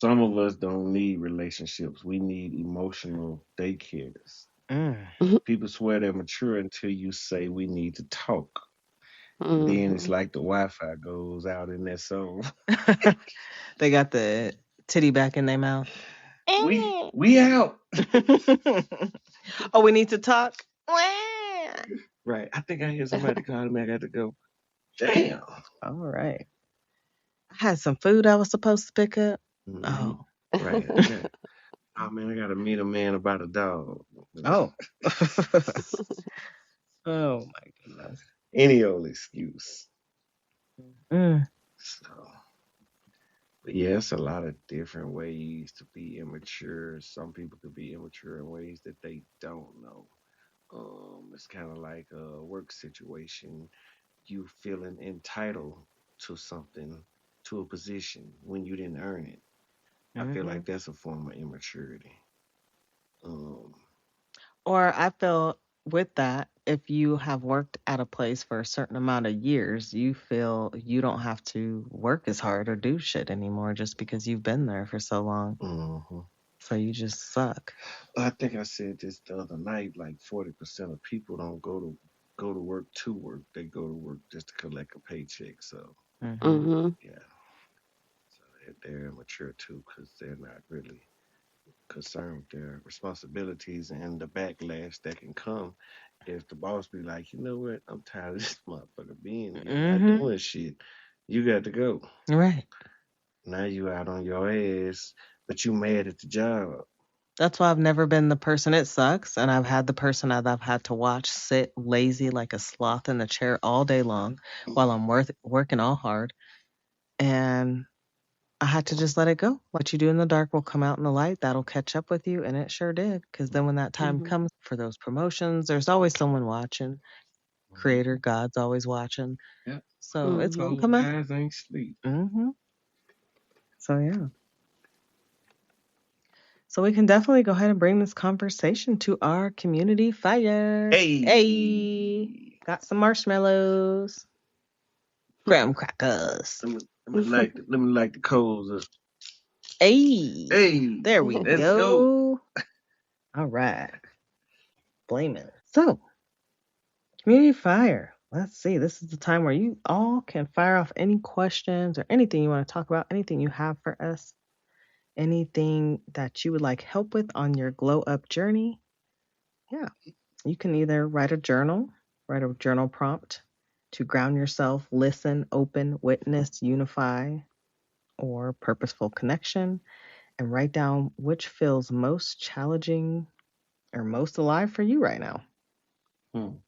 Some of us don't need relationships. We need emotional daycares. People swear they're mature until you say we need to talk. Then it's like the Wi-Fi goes out in that song. They got the titty back in their mouth. We out. Oh, we need to talk. Right. I think I hear somebody calling me. I got to go. Damn. All right. I had some food I was supposed to pick up. Oh. Right. Oh man, I gotta meet a man about a dog. Oh. Oh my goodness. Any old excuse. Mm. So, but yeah, it's a lot of different ways to be immature. Some people could be immature in ways that they don't know. It's kind of like a work situation. You feeling entitled to something, to a position when you didn't earn it. I feel like that's a form of immaturity. Or I feel with that, if you have worked at a place for a certain amount of years, you feel you don't have to work as hard or do shit anymore just because you've been there for so long. So you just suck. I think I said this the other night. Like 40% of people don't go to work to work. They go to work just to collect a paycheck. So yeah, so they're immature too because they're not really concerned with their responsibilities and the backlash that can come if the boss be like, you know what, I'm tired of this motherfucker being here, not doing shit. You got to go. Right. Now you out on your ass, but you mad at the job. That's why I've never been the person it sucks, and I've had the person that I've had to watch sit lazy like a sloth in the chair all day long while I'm working all hard, and I had to just let it go. What you do in the dark will come out in the light. That'll catch up with you, and it sure did. Because then when that time comes for those promotions, there's always someone watching. Creator God's always watching. Yeah. So it's gonna come out. Eyes ain't sleep. So yeah. So we can definitely go ahead and bring this conversation to our community fire. Hey. Got some marshmallows. Graham crackers. Let me light the coals up. Hey. There we go. All right. Blame it. So, community fire. Let's see. This is the time where you all can fire off any questions or anything you want to talk about, anything you have for us. Anything that you would like help with on your glow up journey, yeah, you can either write a journal prompt to ground yourself, listen, open, witness, unify, or purposeful connection, and write down which feels most challenging or most alive for you right now. And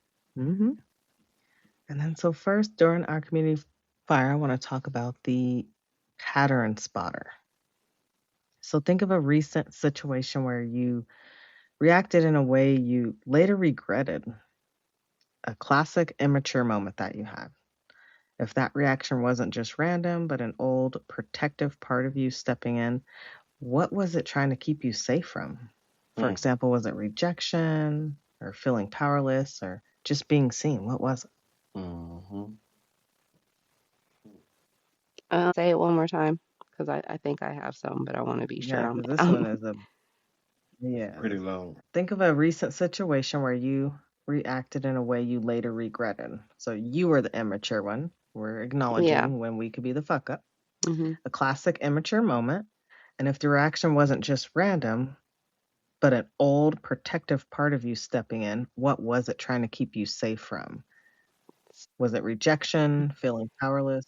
then, so first, during our community fire, I want to talk about the pattern spotter. So think of a recent situation where you reacted in a way you later regretted, a classic immature moment that you had. If that reaction wasn't just random, but an old protective part of you stepping in, what was it trying to keep you safe from? For example, was it rejection or feeling powerless or just being seen? What was it? Say it one more time because I think I have some, but I want to be sure I'm this one is pretty long. Think of a recent situation where you reacted in a way you later regretted. So you were the immature one. We're acknowledging when we could be the fuck up. A classic immature moment. And if the reaction wasn't just random, but an old protective part of you stepping in, what was it trying to keep you safe from? Was it rejection, feeling powerless?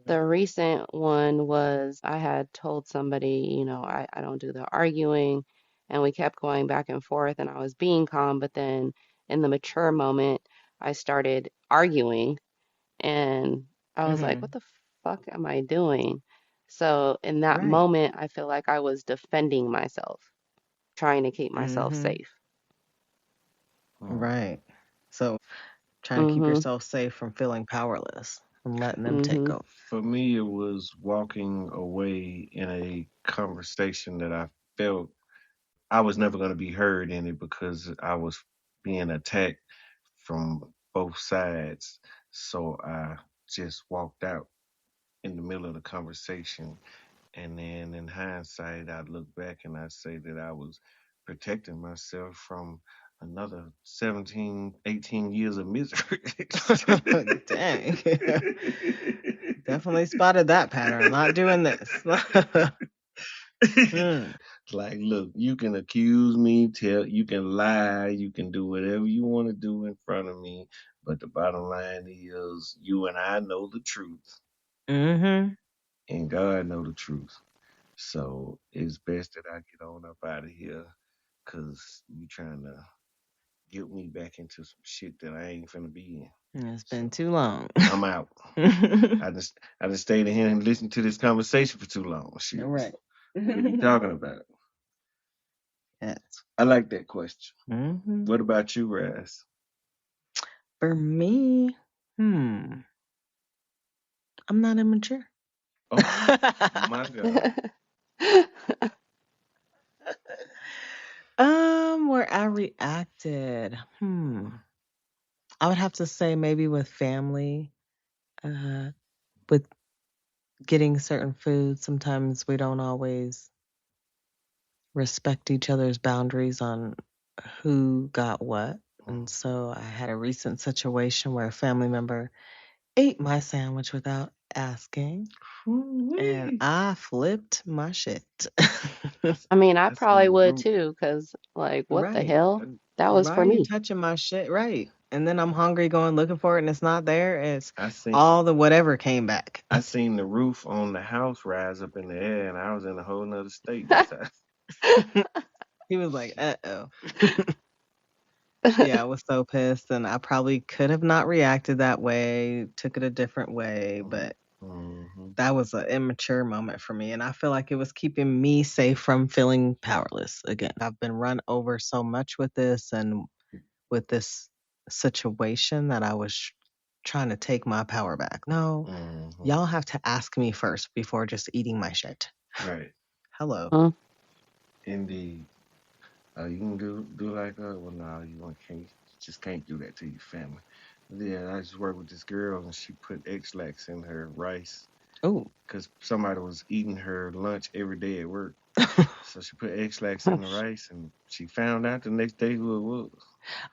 The recent one was I had told somebody, I don't do the arguing, and we kept going back and forth, and I was being calm, but then in the mature moment, I started arguing, and I was like, what the fuck am I doing? So in that moment, I feel like I was defending myself, trying to keep myself safe. Right. So trying to keep yourself safe from feeling powerless and letting them take over. For me, it was walking away in a conversation that I felt I was never going to be heard in it because I was being attacked from both sides. So I just walked out in the middle of the conversation. And then in hindsight, I look back and I say that I was protecting myself from another 17, 18 years of misery. Dang. Definitely spotted that pattern. Not doing this. Like, look, you can accuse me, you can lie, you can do whatever you want to do in front of me, but the bottom line is, you and I know the truth, Mm-hmm. and God know the truth. So it's best that I get on up out of here, cause you trying to get me back into some shit that I ain't finna be in. It's So been too long. I'm out. I just stayed in here and listened to this conversation for too long. Shit. Right. What are you talking about? Yes. I like that question. Mm-hmm. What about you, Raz? For me, I'm not immature. Oh my God. Where I reacted. I would have to say maybe with family, with getting certain foods. Sometimes we don't always respect each other's boundaries on who got what. And so I had a recent situation where a family member ate my sandwich without asking. And I flipped my shit. I mean, I I seen probably the would root. too, because, like, what the Right. hell? That was Why for are you me. touching my shit? Right. And then I'm hungry going looking for it and it's not there. It's I seen all the whatever came back. I seen the roof on the house rise up in the air, and I was in a whole nother state that time. He was like, uh-oh. Yeah, I was so pissed, and I probably could have not reacted that way, took it a different way, but Mhm. that was an immature moment for me. And I feel like it was keeping me safe from feeling powerless again. I've been run over so much with this and with this situation that I was trying to take my power back. No, y'all have to ask me first before just eating my shit. Right. Hello. Huh? Indeed. You can do like well, no, can't just can't do that to your family. Yeah, I just worked with this girl and she put X-Lax in her rice Oh. because somebody was eating her lunch every day at work. So she put X-Lax in the rice and she found out the next day who it was.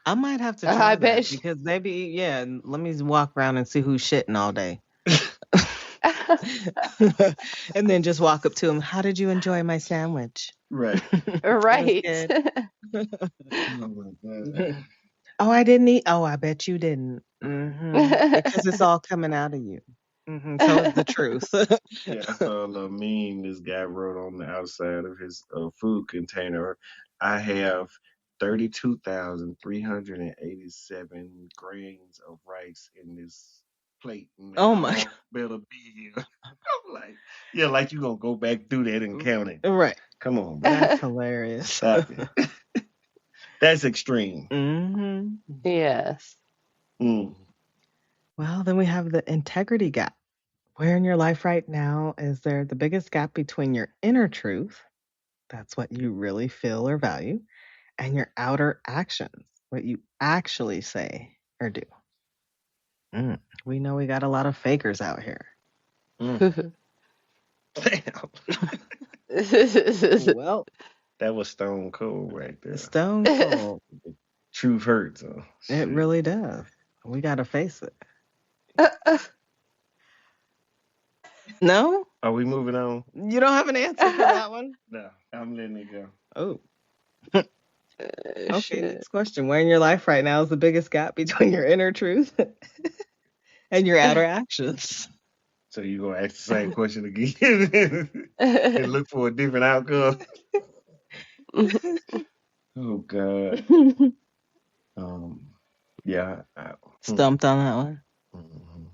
I might have to I try that bet. because maybe, yeah, let me walk around and see who's shitting all day. And then just walk up to him. How did you enjoy my sandwich? Right. It was Right. good. Oh my God. Oh, I didn't eat. Oh, I bet you didn't. Because it's all coming out of you. So it's the truth. Yeah, I saw a little meme this guy wrote on the outside of his food container. I have 32,387 grains of rice in this plate, and they Oh all my. better be here. I'm like, yeah, like you gonna go back through that and count it. Right. Come on, bro. That's hilarious. Stop it. That's extreme. Yes. Mm. Well, then we have the integrity gap. Where in your life right now is there the biggest gap between your inner truth, that's what you really feel or value, and your outer actions, what you actually say or do? We know we got a lot of fakers out here. Mm. Damn. Well, That was stone cold right there. stone cold. Truth hurts. Huh? It Shit. really does. We got to face it. No? Are we moving on? You don't have an answer for that one? No, I'm letting it go. Oh. Okay, Shit. next question. Where in your life right now is the biggest gap between your inner truth and your outer actions? So you gonna ask the same question again and look for a different outcome? Oh God. Yeah. Stumped on that one? Mhm.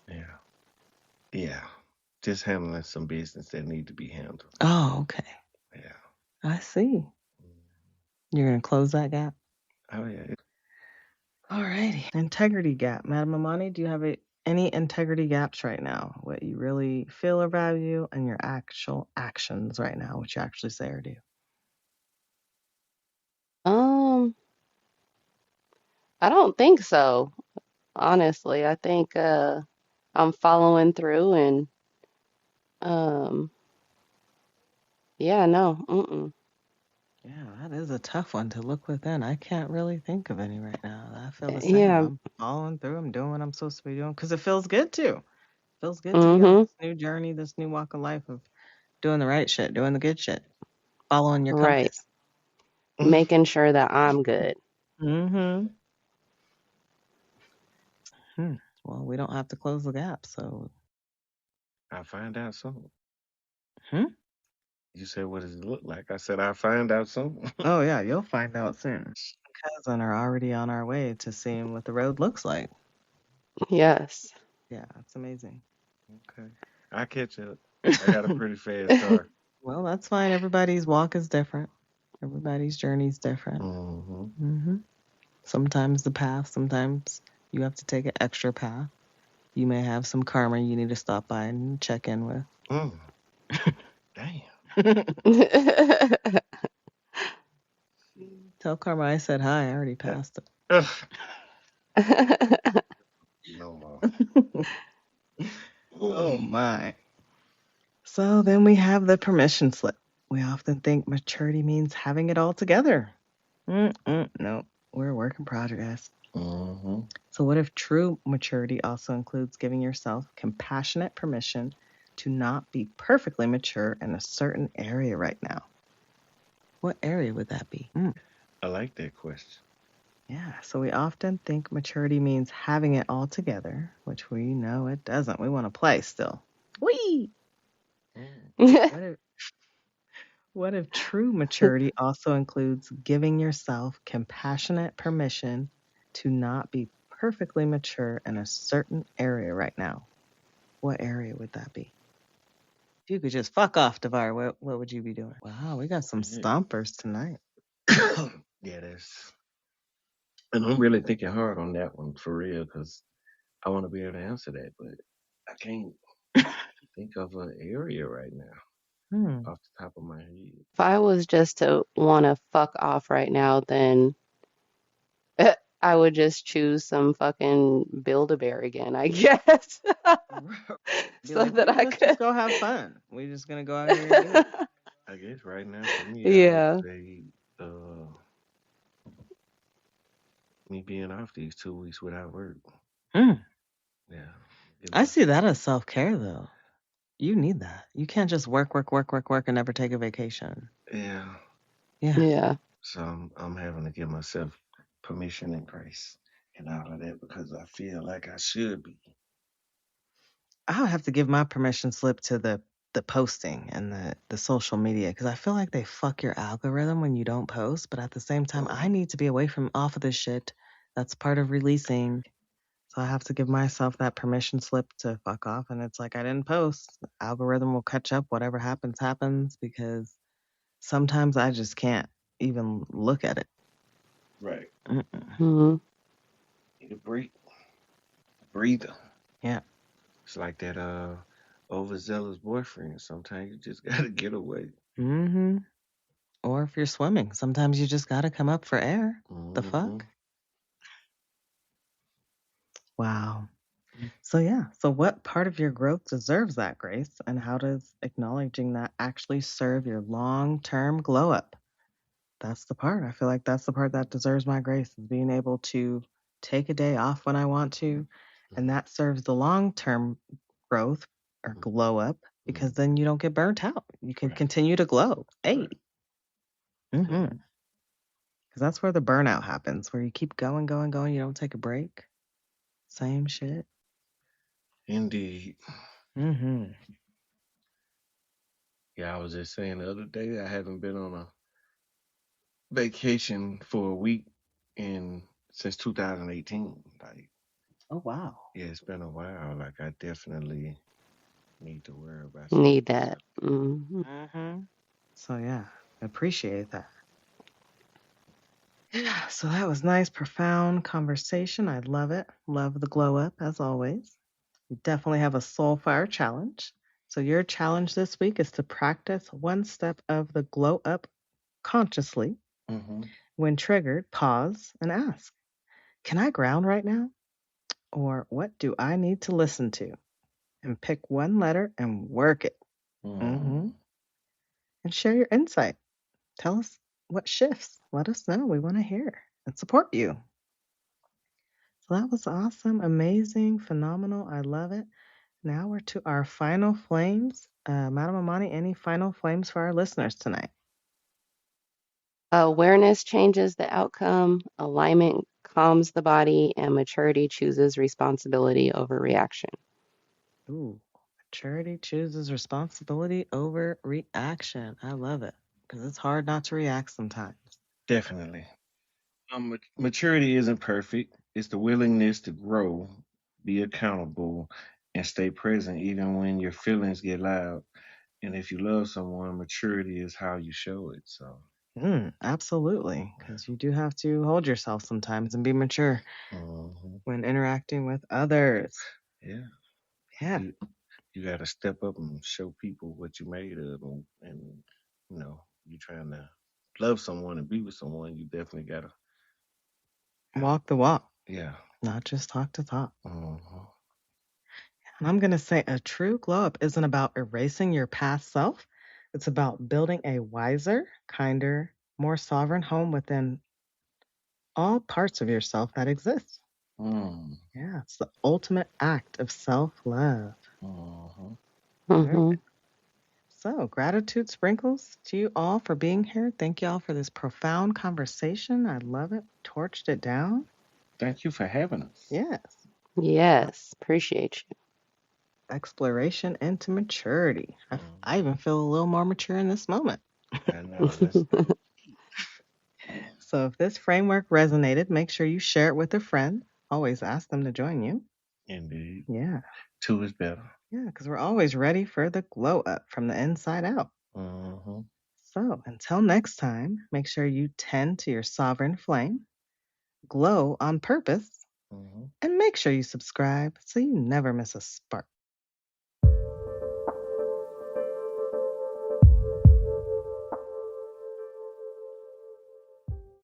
Yeah. Yeah. Just handling some business that need to be handled. Oh, okay. Yeah. I see. You're going to close that gap? Oh yeah. All righty. Integrity gap. Madam Amani, do you have any integrity gaps right now? What you really feel or value and your actual actions right now, what you actually say or do? I don't think so, honestly. I think I'm following through and um yeah, no. Mm-mm. Yeah, that is a tough one to look within. I can't really think of any right now. I feel the same. Yeah. I'm following through. I'm doing what I'm supposed to be doing because it feels good too. Feels good to be on Mm-hmm. this new journey, this new walk of life of doing the right shit, doing the good shit, following your Right. compass. Making sure that I'm good. Mm-hmm. Hmm. Well, we don't have to close the gap, so. I find out soon. Hmm? You said, what does it look like? I said, I find out soon. Oh yeah, you'll find out soon. Cousin are already on our way to seeing what the road looks like. Yes. Yeah, it's amazing. Okay. I catch up. I got a pretty fast car. Well, that's fine. Everybody's walk is different. Everybody's journey is different. Mm-hmm. Hmm. Sometimes the path, sometimes you have to take an extra path. You may have some karma you need to stop by and check in with. Mm. Damn. Tell karma I said hi. I already passed Ugh. No more. it. Oh my. So then we have the permission slip. We often think maturity means having it all together. No, we're a work in progress. Mm-hmm. So, what if true maturity also includes giving yourself compassionate permission to not be perfectly mature in a certain area right now? What area would that be? I like that question. Yeah, so we often think maturity means having it all together, which we know it doesn't. We want to play still. Whee! Mm. What if, what if true maturity also includes giving yourself compassionate permission to not be perfectly mature in a certain area right now? What area would that be? If you could just fuck off, Devar, what would you be doing? Wow, we got some Yeah. stompers tonight. Yeah, that's. And I'm really thinking hard on that one for real because I want to be able to answer that, but I can't think of an area right now Hmm. off the top of my head. If I was just to want to fuck off right now, then I would just choose some fucking Build-A-Bear again, I guess, Be so like, that I let's just could. go have fun. We're just gonna go out here and do it. I guess right now for me, I would Yeah. say uh, me being off these 2 weeks without work. Hmm. Yeah, give I see myself. that as self care though. You need that. You can't just work, work, work, work, work, and never take a vacation. Yeah, Yeah. Yeah. so I'm having to give myself permission and grace and all of that because I feel like I should be. I would have to give my permission slip to the posting and the social media because I feel like they fuck your algorithm when you don't post. But at the same time, I need to be away from off of this shit. That's part of releasing. So I have to give myself that permission slip to fuck off. And it's like I didn't post. The algorithm will catch up. Whatever happens, happens because sometimes I just can't even look at it. Right. Mm-mm. Hmm. Need a break, breather. Yeah. It's like that overzealous boyfriend. Sometimes you just gotta get away. Mm-hmm. Or if you're swimming, sometimes you just got to come up for air. The Mm-hmm. fuck? Wow. So, yeah. So, what part of your growth deserves that grace? And how does acknowledging that actually serve your long term glow up? That's the part. I feel like that's the part that deserves my grace is being able to take a day off when I want to. And that serves the long term growth or glow up because then you don't get burnt out. You can Right. continue to glow. Hey. Right. Mm-hmm. Because that's where the burnout happens, where you keep going, going, going. You don't take a break. Same shit. Indeed. Mm-hmm. Yeah, I was just saying the other day I haven't been on a vacation for a week in since 2018. Like, Oh, wow. yeah, it's been a while. Like, I definitely need to worry about some Need of that that. stuff. Hmm. Mm-hmm. So, yeah, appreciate that. Yeah, so that was nice, profound conversation. I love it. Love the glow up as always. You definitely have a soul fire challenge. So, your challenge this week is to practice one step of the glow up consciously. Mm-hmm. When triggered, pause and ask, Can I ground right now? Or what do I need to listen to? And pick one letter and work it. Mm. Mm-hmm. And share your insight. Tell us what shifts. Let us know. We want to hear and support you. So that was awesome, amazing, phenomenal. I love it. Now we're to our final flames. Madam Amani, any final flames for our listeners tonight? Awareness changes the outcome, alignment calms the body, and maturity chooses responsibility over reaction. Ooh, maturity chooses responsibility over reaction. I love it because it's hard not to react sometimes. Definitely. Maturity isn't perfect. It's the willingness to grow, be accountable, and stay present even when your feelings get loud. And if you love someone, maturity is how you show it. So, Absolutely, because you do have to hold yourself sometimes and be mature mhm. when interacting with others. Yeah, Yeah, you you got to step up and show people what you made of, and you trying to love someone and be with someone. You definitely gotta, walk the walk, yeah. not just talk the talk. Hmm. And I'm going to say a true glow up isn't about erasing your past self. It's about building a wiser, kinder, more sovereign home within all parts of yourself that exist. Mm. Yeah, it's the ultimate act of self love. Hmm. Hmm. Perfect. So, gratitude sprinkles to you all for being here. Thank you all for this profound conversation. I love it. Torched it down. Thank you for having us. Yes. Yes, appreciate you. Exploration into maturity. I Hmm. even feel a little more mature in this moment. I know. Let's go. So, if this framework resonated, make sure you share it with a friend. Always ask them to join you. Indeed. Yeah. Two is better. Yeah, because we're always ready for the glow up from the inside out. Hmm. So, until next time, make sure you tend to your sovereign flame, glow on purpose, Hmm. and make sure you subscribe so you never miss a spark.